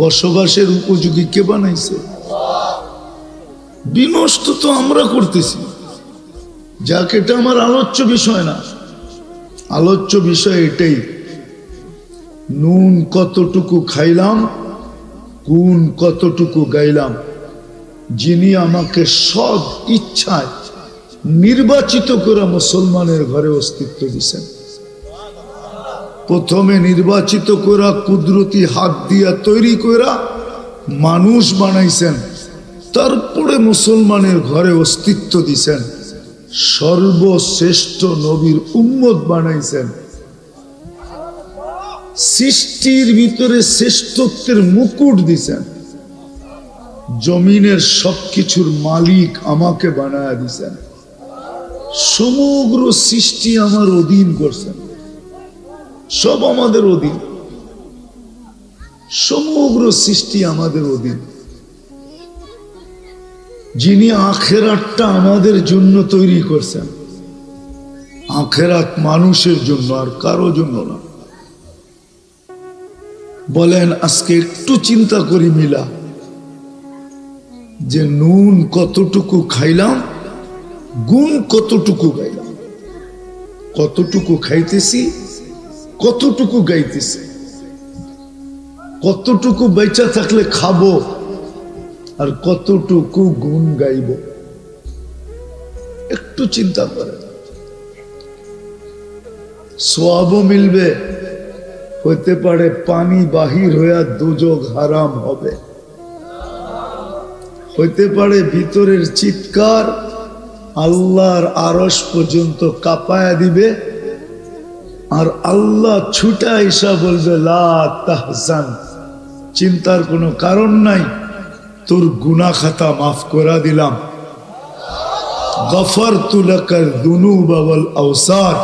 বসবাসের উপযোগী কে বানাইছে? বিনষ্ট তো আমরা করতেছি। যাক, এটা আমার আলোচ্য বিষয় না। আলোচ্য বিষয় এটাই, নুন কতটুকু খাইলাম, গুণ কতটুকু গাইলাম। যিনি আমাকে সৎ ইচ্ছায় নির্বাচিত করে মুসলমানের ঘরে অস্তিত্ব দিছেন। প্রথমে নির্বাচিত করা কুদরতি হাত দিয়া তৈরি করা মানুষ বানাইছেন, তারপরে মুসলমানের ঘরে অস্তিত্ব দিছেন। সর্বশ্রেষ্ঠ নবীর উম্মত বানাইছেন। সৃষ্টির ভিতরে শ্রেষ্ঠত্বের মুকুট দিছেন। জমিনের সবকিছুর মালিক আমাকে বানায়া দিছেন। সমগ্র সৃষ্টি আমার অধীন করছেন, সব আমাদের অধীন। সমগ্র সৃষ্টি আমাদের অধীন। যিনি আখেরাতটা আমাদের জন্য তৈরি করছেন, আখেরাত মানুষের জন্য আর কারো জন্য না। বলেন আজকে একটু চিন্তা করি মিলা, যে নুন কতটুকু খাইলাম, গুণ কতটুকু গাইলাম, কতটুকু খাইতেছি, কতটুকু গাইতেছি, কতটুকু বেঁচে থাকলে খাবো আর কতটুকু গুণ গাইব। একটু চিন্তা করে, সোয়াবও মিলবে, হতে পারে পানি বাহির হইয়া দুজক হারাম হবে, হইতে পারে ভিতরের চিৎকার আল্লাহর আরশ পর্যন্ত কাঁপায়া দিবে, আর আল্লাহ ছুটা এসা বলবে লা তাহজান, চিন্তার কোনো কারণ নাই, তোর গুনাহ খাতা মাফ করে দিলাম। গফরতু লাকাল যুনুবা ওয়াল আওসার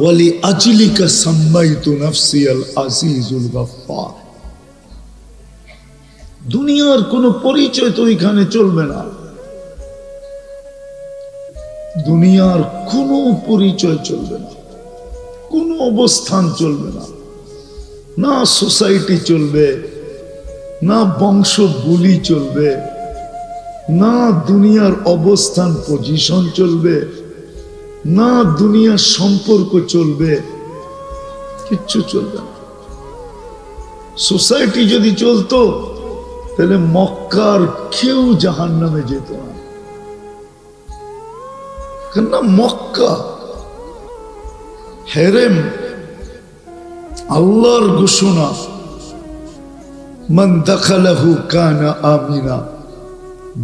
ওয়ালি আজলিকা সাম্মাইতু নাফসি আল আজিজুল গফফার। দুনিয়ার কোনো পরিচয় তো এখানে চলবে না, দুনিয়ার কোনো পরিচয় চলবে না, কোনো অবস্থান চলবে না, না সোসাইটি চলবে, না বংশ বুলি চলবে, না দুনিয়ার অবস্থান পজিশন চলবে, না দুনিয়ার সম্পর্ক চলবে, কিচ্ছু চলবে না। সোসাইটি যদি চলতো তাহলে মক্কার কেউ জাহান্নামে যেত না, কেননা মক্কা হেরেম, আল্লাহর ঘোষণা, মান দাখালাহু কানা আমিনা,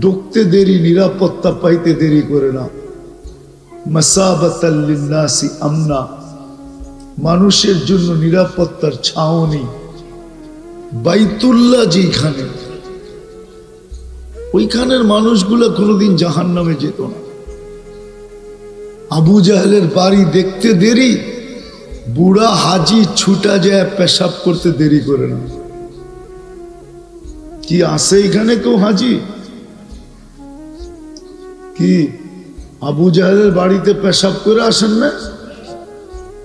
ঢুকতে দেরি, নিরাপত্তা পাইতে দেরি করে না। মাসাবাতাল লিন্নাসি আমনা, মানুষের জন্য নিরাপত্তার ছাউনি। বাইতুল্লাহ যেখানে, ওইখানের মানুষগুলা কোনোদিন জাহান্নামে যেত না। আবু জাহেলের বাড়ি দেখতে দেরি, বুড়া হাজি ছুটা যায় পেশাব করতে দেরি করে না। কি আসে এখানে কেউ হাজি? কি আবু জাহেলের বাড়িতে পেশাব করে আসেন না?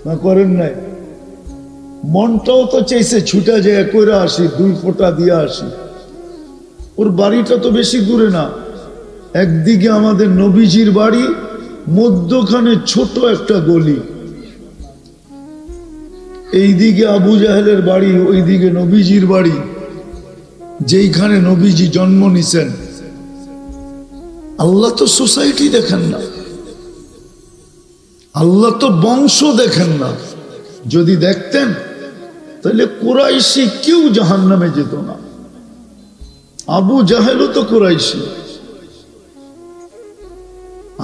না করেন নাই? মনটাও তো চাইছে ছুটা যায় করে আসি, 2 ফোঁটা দিয়ে আসি। ওর বাড়িটা তো বেশি দূরে না, একদিকে আমাদের নবীজির বাড়ি, মধ্যখানে ছোট একটা গলি, এইদিকে আবু জাহেলের বাড়ি, ওইদিকে নবীজির বাড়ি, যেইখানে নবীজি জন্ম নিছেন। আল্লাহ তো সোসাইটি দেখেন না, আল্লাহ তো বংশ দেখেন না। যদি দেখতেন তাহলে কুরাইশি কেউ জাহান্নামে যেত না। আবু জাহেলও তো কুরাইশি।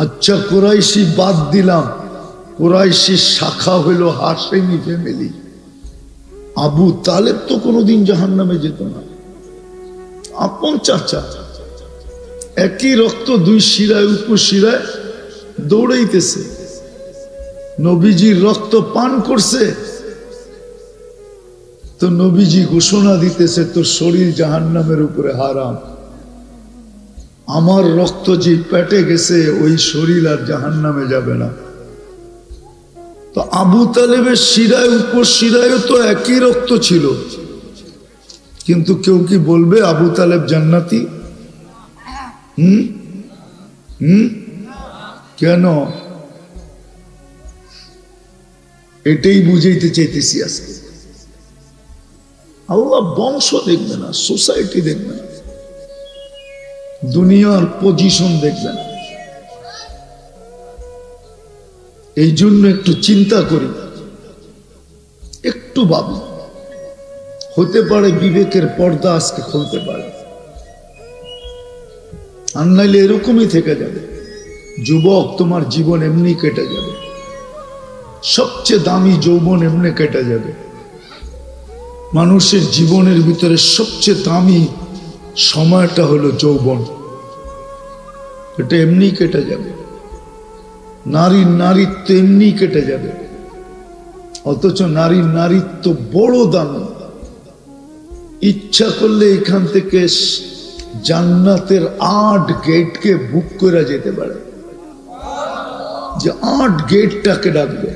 আচ্ছা কুরাইশি বাদ দিলাম, কুরাইশির শাখা হইল হাশেমি ফ্যামিলি। আবু তালেব তো কোনোদিন জাহান্নামে যেত না, আপন চাচা, একই রক্ত, 2 শিরায় উপশিরায় দৌড়াইতেছে। নবীজির রক্ত পান করছে তো নবীজি ঘোষণা দিতেছে তোর শরীর জাহান্নামের উপরে হারাম। আমার রক্ত যে পেটে গেছে ওই শরীর আর জাহান্নামে যাবে না। তো আবু তালেবের শিরায় উপশিরায়ও তো একই রক্ত ছিল, কিন্তু কেউ কি বলবে আবু তালেব জান্নাতি? কেন? এটাই বুঝাইতে চাইতেছি আজকে। আল্লাহ বংশ দেখবে না, সোসাইটি দেখবে না, দুনিয়ার পজিশন দেখবে না। এই জন্য একটু চিন্তা করি, একটু ভাবি, হতে পারে বিবেকের পর্দা আজকে খুলতে পারে, আর নাইলে এরকমই থেকে যাবে। যুবক, তোমার জীবন এমনি কেটে যাবে, সবচেয়ে দামি যৌবন এমনি কেটে যাবে। মানুষের জীবনের ভিতরে সবচেয়ে দামি সময়টা হলো যৌবন, এটা এমনি কেটে যাবে। নারীর নারীত্ব এমনি কেটে যাবে, অথচ নারীর নারীত্ব বড় দামি। ইচ্ছা করলে এখান থেকে জান্নাতের 8 গেটকে বুক করে যেতে পারে, যে 8 গেটটাকে ডাকবে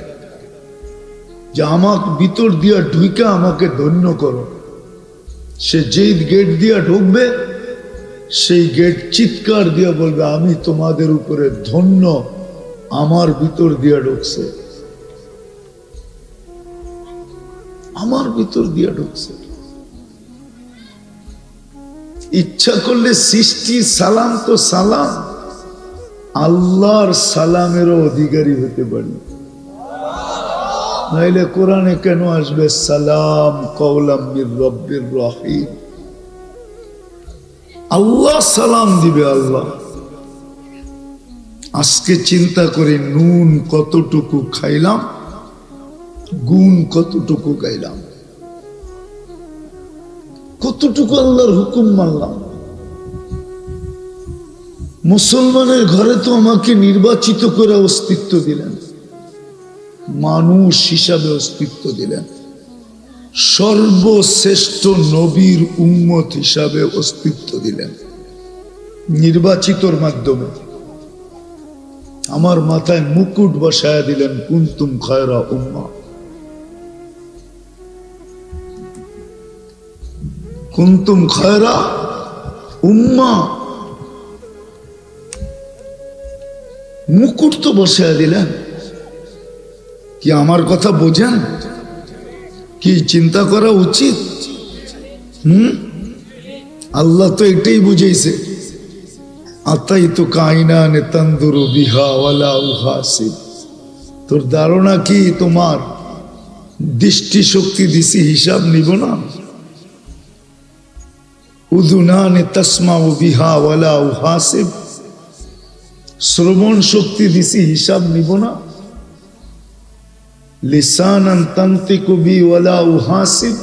যে আমাকে ভিতর দিয়া ঢুইকা আমাকে ধন্য করো। সে যেই গেট দিয়া ঢুকবে সেই গেট চিৎকার দিয়ে বলবে আমি তোমাদের উপরে ধন্য, আমার ভিতর দিয়ে ঢুকছে, আমার ভিতর দিয়ে ঢুকছে। ইচ্ছা করলে সৃষ্টির সালাম তো সালাম, আল্লাহর সালামেরও অধিকারী হতে পারি। নাইলে কোরআনে কেন আসবে সালাম কওলাম মির রব্বির রহিম? আল্লাহ সালাম দিবে। আল্লাহ আজকে চিন্তা করি নুন কতটুকু খাইলাম, গুণ কতটুকু গাইলাম, কতটুকু আল্লাহর হুকুম মানলাম। মুসলমানের ঘরে তো আমাকে নির্বাচিত করে অস্তিত্ব দিলেন, মানুষ হিসাবে অস্তিত্ব দিলেন, সর্বশ্রেষ্ঠ নবীর উম্মত হিসাবে অস্তিত্ব দিলেন নির্বাচিতর মাধ্যমে। আমার মাথায় মুকুট বসায়া দিলেন, কুনতুম খায়রা উম্মাহ, কুনতুম খায়রা উম্মাহ। মুকুট তো বসায়া দিলেন। কি আমার কথা বোঝেন? কি চিন্তা করা উচিত? আল্লাহ তো এটাই বুঝাইছে, আতাই তো কাইনা নে তন্দুরু বিহা ওয়ালা উহাসিব। তোর ধারণা কি তোমার দৃষ্টি শক্তি দিছি হিসাব নিব না? উদুনানে তাসমাউ বিহা ওয়ালা উহাসিব, শ্রবণ শক্তি দিছি হিসাব নিব না? লিসানান তানতিকু বি ওয়ালা উহাসিব,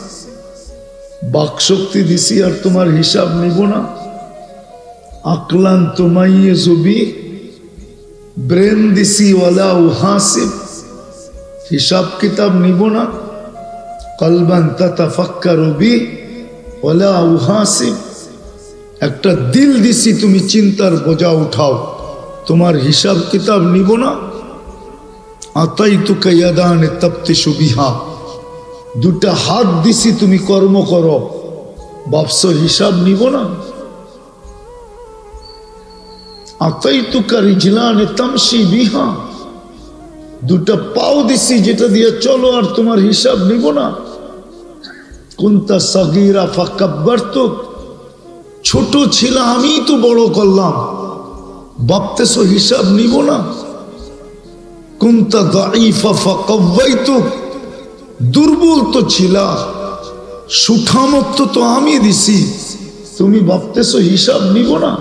বাক শক্তি দিছি আর তোমার হিসাব নিব না? আকলান তুমাইয়িজু বি, ব্রেন দিছি ওয়ালা উহাসিব, হিসাব কিতাব নিব না? কলবান তাতাফাক্কারু বি ওয়ালা উহাসিব, একটা দিল দিছি তুমি চিন্তার বোঝা উঠাও, তোমার হিসাব কিতাব নিব না? আতাইতুকা ইয়াদানে তাফতিশু বিহা, দুটা হাত দিছি তুমি কর্ম করো, ভাবছো হিসাব নিব না? আতাইতুকা রিজলানে তামশি বিহা, দুটা পাও দিছি যেটা দিয়ে চলো, আর তোমার হিসাব নিব না? কুনতা সাগীরা ফাকাব্বারতুক, ছোট ছিল আমি তো বড় করলাম, ভাবতেছো হিসাব নিব না? কুনতা দাঈফা ফাকাওয়াইতুক, দুর্বল তো ছিলা, সুঠামত্ব তো আমি দিছি, তুমি ভাবতেছো হিসাব নিব না?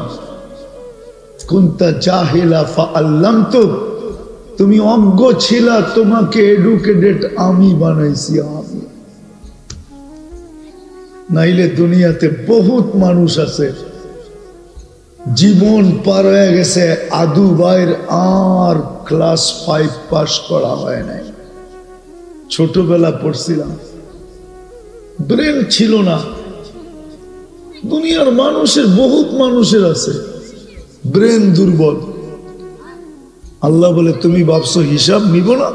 কুনতা জাহিলা ফাআল্লামতুক, তুমি অজ্ঞ ছিলা, তোমাকে এডুকেটেড আমি বানাইছি আমি। নাইলে দুনিয়াতে বহুত মানুষ আছে জীবন পার হয়ে গেছে, আদু ভাইয়ের আর ক্লাস 5 পাস করা হয় নাই, ছোটবেলা পড়ছিলাম, ব্রেন ছিল না। দুনিয়ার মানুষের বহুত মানুষের আছে ব্রেন দুর্বল। আল্লাহ বলে তুমি ভাবছো হিসাব নিব না?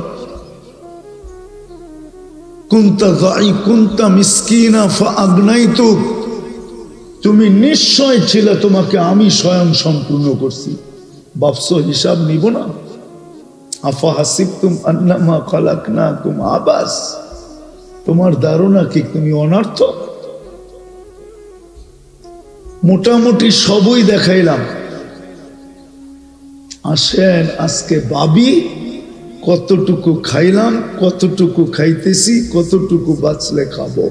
কুনতা দাঈ কুনতা মিসকিনা ফাআগনাইতুক, তুমি নিশ্চয় ছিলে, তোমাকে আমি স্বয়ং সম্পূর্ণ করছি, ভাবছো হিসাব নিব না? আফা হাসিবতুম আন্নামা খালাকনাকুম আবাস, তোমার ধারণা কি তুমি অনর্থক? মোটামুটি সবই দেখাইলাম। আসেন আজকে ভাবি কতটুকু খাইলাম, কতটুকু খাইতেছি, কতটুকু বাঁচলে খাবো,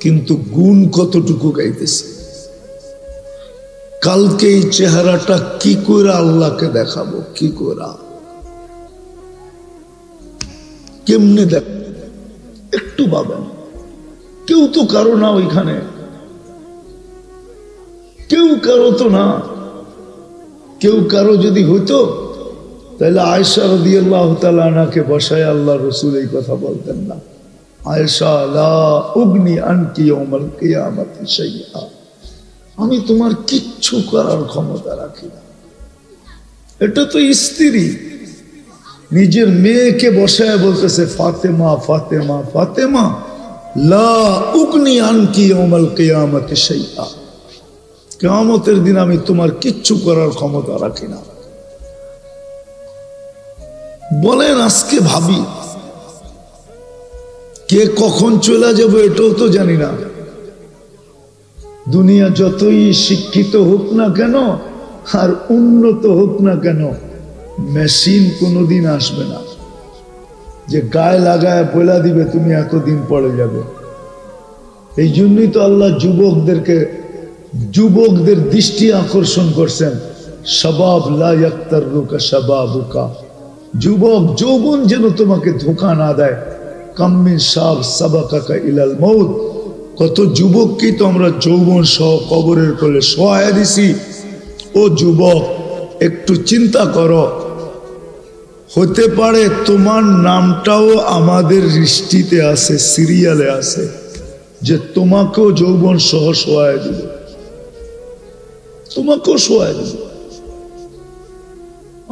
কিন্তু গুণ কতটুকু গাইতেছি। কালকে এই চেহারাটা কি করে আল্লাহকে দেখাবো, কি করে, কেমনে দেখ, একটু ভাবেন। কেউ তো কারো না ওইখানে, কেউ কারো তো না। কেউ কারো যদি হইতো তাহলে আয়েশা রাদিয়াল্লাহু তাআলা আনহাকে বসায় আল্লাহ রাসূল এই কথা বলতেন না, আয়েশা লা উগনি আনকি ইয়াউমাল কিয়ামাতি শাইআ, আমি তোমার কিচ্ছু করার ক্ষমতা রাখি না। এটা তো স্ত্রী নিজের মেয়েকে বসায় বলতেছে ফাতেমা ফাতেমা ফাতেমা, লা উগনি আনকি ইয়াউমাল কিয়ামাতি শাইআ, কিয়ামতের দিন আমি তোমার কিচ্ছু করার ক্ষমতা রাখি না। বলেন আজকে ভাবি, কে কখন চলে যাবে এটাও তো জানি না। দুনিয়া যতই শিক্ষিত হোক না কেন আর উন্নত হোক না কেন, মেশিন কোনোদিন আসবে না যে গায়ে লাগায় বলে দিবে তুমি এতদিন পরে যাবে। এই জন্যই তো আল্লাহ যুবকদের দৃষ্টি আকর্ষণ করছেন, শাবাব লা ইয়াক্তাররুকা শাবাবুকা, যুবক যৌবন যেন তোমাকে ধোঁকা না দেয়। কাম্মিন শাব সাবাকাকা ইলাল মউত, কত যুবককেই তো আমরা যৌবন সহ কবরের কোলে শোয়া দিছি। ও যুবক, একটু চিন্তা করো, হতে পারে তোমার নামটাও আমাদের লিস্টিতে আছে, সিরিয়ালে আছে, যে তোমাকেও যৌবন সহ শোয়া দিবে, তোমাকেও শোয়া দিবে।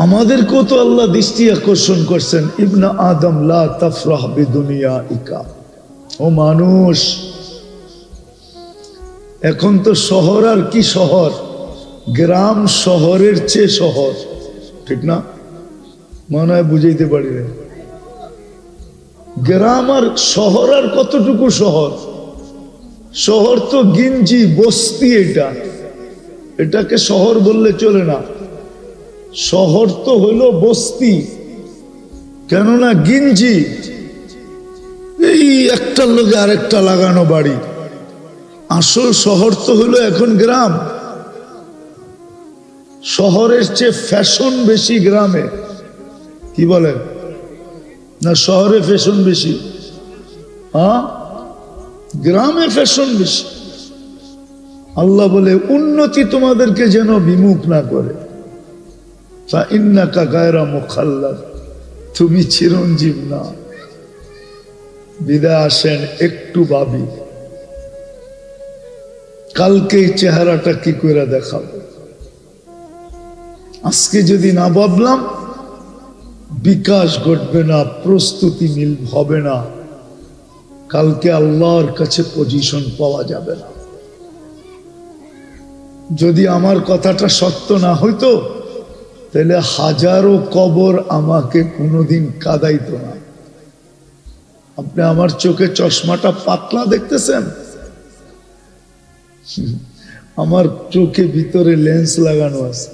আমাদেরকেও তো আল্লাহ দৃষ্টি আকর্ষণ করছেন, ইবনা আদম লা তাফরাহ বিদুনিয়া ইকা, ও মানুষ, এখন তো শহর আর কি শহর, গ্রাম শহরের চেয়ে শহর, ঠিক না? মনে হয় বুঝাইতে পারি না। গ্রাম আর শহর আর কতটুকু শহর? শহর তো গিঞ্জি বস্তি, এটাকে শহর বললে চলে না। শহর তো হইল বস্তি, কেননা গিঞ্জি এই একটার লোকে আরেকটা লাগানো বাড়ি। আসল শহর তো হইল এখন গ্রাম। শহরের চেয়ে ফ্যাশন বেশি গ্রামে, কি বলেন? না শহরে ফ্যাশন বেশি? হ্যাঁ, গ্রামে ফ্যাশন বেশি। আল্লাহ বলে উন্নতি তোমাদেরকে যেন বিমুখ না করে। ফাইন্নাকা গায়রা মুখাল্লাদ, তুমি চিরঞ্জীব না। বিদায় আসেন, একটু ভাবি কালকে এই চেহারাটা কি করে দেখাবো। আজকে যদি না ভাবলাম, বিকাশ ঘটবে না, প্রস্তুতি মিল হবে না, কালকে আল্লাহর কাছে পজিশন পাওয়া যাবে না। যদি আমার কথাটা সত্য না হইতো, তাহলে হাজারো কবর আমাকে কোনোদিন কাঁদাইতো না। আপনি আমার চোখে চশমাটা পাতলা দেখতেছেন, আমার চোখে ভিতরে লেন্স লাগানো আছে।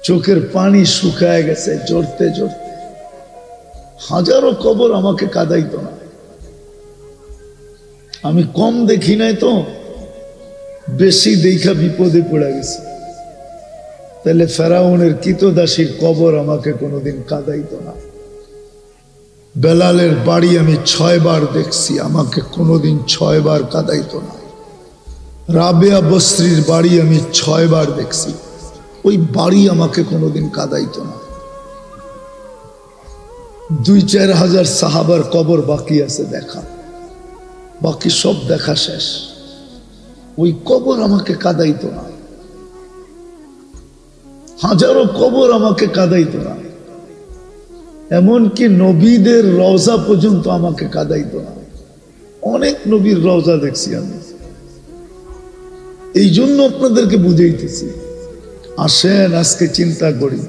চোখের পানি শুকায় গেছে জড়তে জড়তে। হাজারো কবর আমাকে কাঁদাইতো না। আমি কম দেখি নাই তো, বেশি দেখা বিপদে পড়ে গেছে। তাহলে ফেরাউনের কৃতদাসীর কবর আমাকে কোনোদিন কাঁদাইতো না। বেলালের বাড়ি আমি 6 বার দেখছি, আমাকে কোনোদিন 6 বার কাঁদাইতো না। রাবেয়া বস্রির বাড়ি আমি 6 বার দেখছি, ওই বাড়ি আমাকে কোনোদিন কাঁদাইতো না। 2-4 হাজার সাহাবার কবর বাকি আছে দেখা, বাকি সব দেখা শেষ। ওই কবর আমাকে কাঁদাইতো না। হাজারো কবর আমাকে কাঁদাইতো না। এমনকি নবীদের রওজা পর্যন্ত আমাকে কাঁদাইতো না। অনেক নবীর রওজা দেখছি আমি। এই জন্য আপনাদেরকে বুঝাইতেছি, আসেন আজকে চিন্তা করি,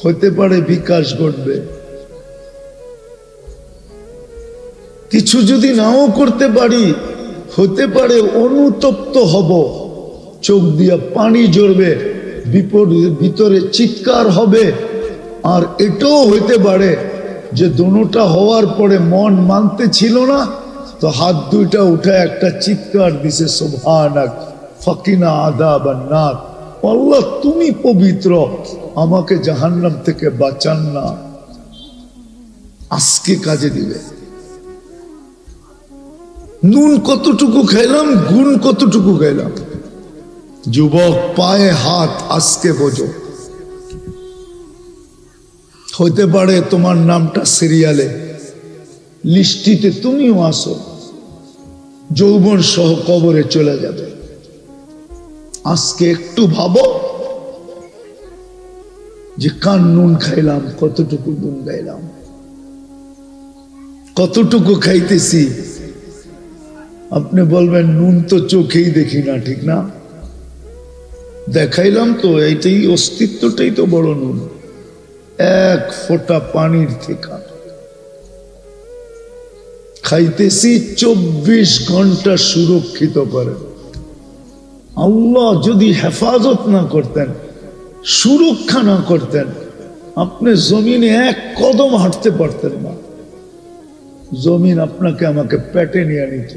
হতে পারে বিকাশ ঘটবে। কিছু যদি নাও করতে পারি, হতে পারে অনুতপ্ত হব, চোখ দিয়া পানি ঝরবে, ভিতরে চিৎকার হবে। আর এটাও হইতে পারে যে দোনোটা হওয়ার পরে মন মানতে ছিল না, তো হাত দুইটা উঠে একটা চিৎকার দিছে, সুবহানাক ফাকিনা আযাবান নার, আল্লাহ তুমি পবিত্র, আমাকে জাহান্নাম থেকে বাঁচান না। আজকে কাজে দিবে। নুন কতটুকু খাইলাম, গুণ কতটুকু খাইলাম। যুবক, পায়ে হাত আজকে বোঝো। হতে পারে তোমার নামটা সিরিয়ালে, লিস্টিতে তুমিও আসো, যৌবন সহ কবরে চলে যাবে। আজকে একটু ভাবো যে কান নুন খাইলাম, কতটুকু নুন খাইলাম, কতটুকু খাইতেছি, আপনি বলবেন নুন তো চোখেই দেখি না, ঠিক না? দেখাইলাম তো, এইটাই অস্তিত্বটাই তো বড় নুন, এক ফোঁটা পানির থেকে খাইতেছি 24 ঘন্টা সুরক্ষিত করে। আল্লাহ যদি হেফাজত না করতেন, সুরক্ষা না করতেন, আপনি জমিনে এক কদম হাঁটতে পারতেন না। জমিন আপনাকে আমাকে পেটে নিয়ে নিত।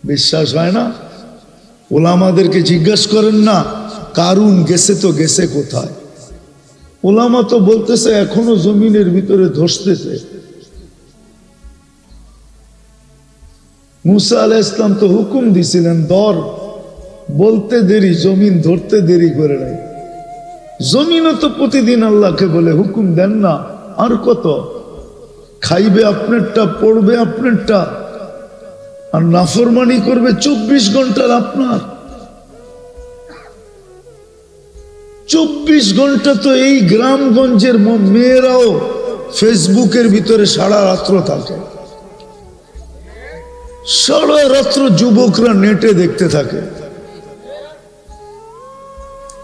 বিশ্বাস হয় না? ওলামাদেরকে জিজ্ঞাসা করেন না, কারুন গেছে তো গেছে কোথায়? ওলামা তো বলতেছে এখনো জমিনের ভিতরে ধসতেছে। মুসা আলাইহিস সালাম তো হুকুম দিছিলেন ধর, বলতে দেরি, জমিন ধরতে দেরি করে নাই। জমিনও তো প্রতিদিন আল্লাহকে বলে, হুকুম দেন না, আর কত? খাইবে আপনারটা, পড়বে আপনারটা, আর নাফরমানি করবে 24 ঘন্টার আপনার। 24 ঘন্টা তো এই গ্রামগঞ্জের মেয়েরাও ফেসবুকের ভিতরে সারা রাত্র থাকে, সারা রাত্র যুবকরা নেটে দেখতে থাকে।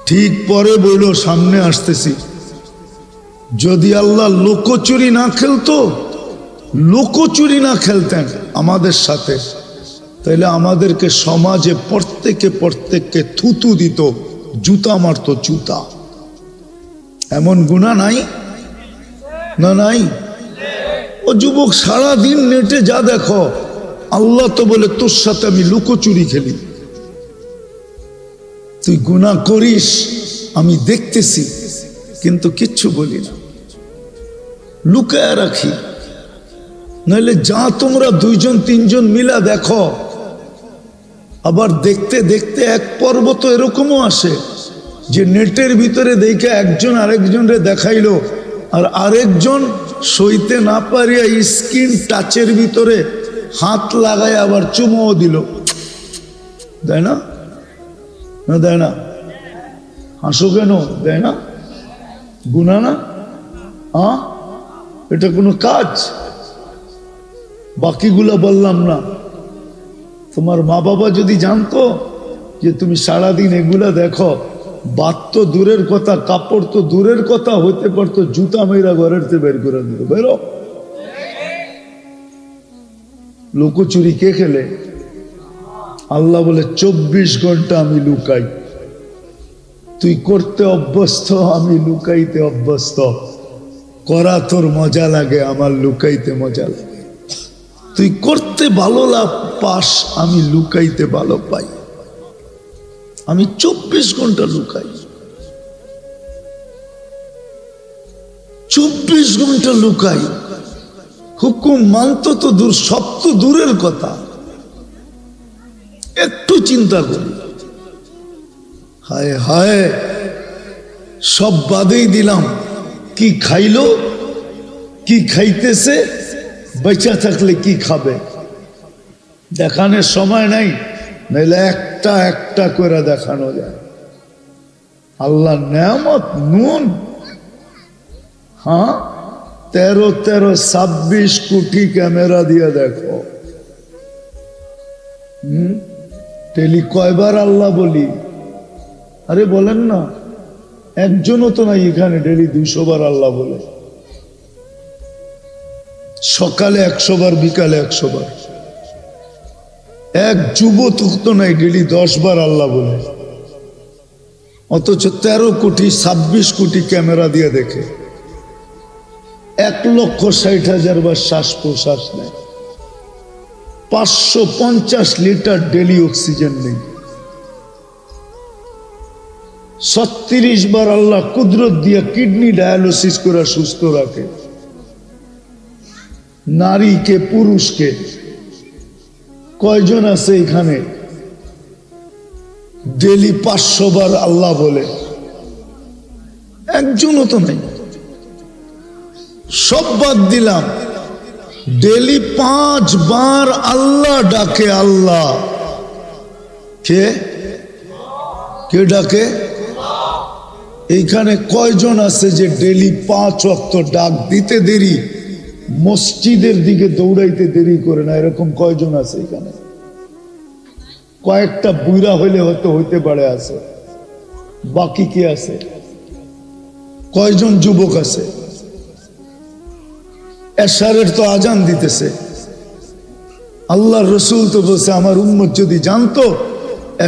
ঠিক পরে বইল সামনে আসতেছি, যদি আল্লাহ লোকচুরি না খেলতো, লোকচুরি না খেলতেন আমাদের সাথে, তাহলে আমাদেরকে সমাজে প্রত্যেককে থুতু দিত, জুতা মারতো, জুতা। এমন গুনাহ নাই না? নাই? ও যুবক, সারাদিন নেটে যা দেখো, আল্লাহ তো বলে তোর সাথে আমি লুকোচুরি খেলি, তুই গুনাহ করিস, আমি দেখতেছি কিন্তু কিচ্ছু বলি না, লুকায় রাখি। নইলে যা তোমরা 2জন 3জন মিলা দেখো, আবার দেখতে দেখতে এক পর্ব তো এরকমও আসে যে নেটের ভিতরে দেখে একজন আরেকজনরে দেখাইলো, আর আরেকজন সইতে না পারিয়া স্ক্রিন টাচের ভিতরে হাত লাগায় আবার চুমোও দিল। দেয় না? না দেয় না? হাসো কেন? দেয় না? গুনাহ না? এটা কোনো কাজ? বাকিগুলা বললাম না। তোমার মা বাবা যদি জানতো যে তুমি সারাদিন এগুলা দেখো, বাত তো দূরের কথা, কাপড় তো দূরের কথা, হইতে পারতো জুতা মেয়েরা ঘরের থেকে বের করে দিল, বেরো। লুকোচুরি কে খেলে? আল্লাহ বলে 24 ঘন্টা আমি লুকাই। তুই করতে অভ্যস্ত, আমি লুকাইতে অভ্যস্ত। করা তোর মজা লাগে, আমার লুকাইতে মজা লাগে। তুই করতে ভালো পাস, আমি লুকাইতে ভালো পাই। আমি 24 ঘন্টা লুকাই, 24 ঘন্টা লুকাই। হুকুম মানত তো দূর, সব তো দূরের কথা। একটু চিন্তা করি, হায় হায়, সব বাদেই দিলাম। কি খাইলো, কি খাইতেছে, বেঁচে থাকলে কি খাবে, দেখানোর সময় নাই, নাইলে একটা একটা করে দেখানো যায়। আল্লাহ নেয়ামত নুন, 13 কোটি ক্যামেরা দিয়ে দেখো। টেলি কয়বার আল্লাহ বলি? আরে বলেন না, একজনও তো নাই এখানে ডেলি 200 বার আল্লাহ বলে। সকালে 100 বার, বিকালে 100 বার। এক যুবক তো নাই ডেলি 10 বার আল্লাহ বলে, অথচ 13 কোটি 26 কোটি ক্যামেরা দিয়ে দেখে। 1,60,000 বার শ্বাস প্রশ্বাস নেয়, 550 লিটার ডেলি অক্সিজেন নেই। 36 বার আল্লাহ কুদরত দিয়া কিডনি ডায়ালিসিস করে সুস্থ রাখে, নারীকে পুরুষকে। কয়জন আছে এখানে ডেলি 500 বার আল্লাহ বলে? একজনও তো নাই। সব বাদ দিলাম, ডেলি 5 বার আল্লাহ ডাকে। আল্লাহ কে কে ডাকে? এইখানে কয়জন আছে যে ডেলি 5 ওয়াক্ত ডাক দিতে দেরি, মসজিদের দিকে দৌড়াইতে দেরি করে না? এরকম কয়জন আছে এখানে? কয়েকটা বুইরা হইলে হয়তো হইতে পারে আছে, বাকি কি আছে? কয়জন যুবক আছে? এশারের তো আজান দিতেছে। আল্লাহর রসুল তো বলছে আমার উম্মত যদি জানতো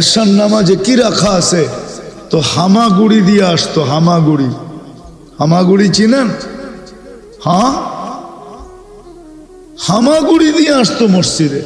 এশার নামাজে কি রাখা আছে তো হামাগুড়ি দিয়ে আসতো। হামাগুড়ি, হামাগুড়ি চিনেন? হ্যাঁ, হামাগুড়ি দিয়ে আসতো মসজিদে।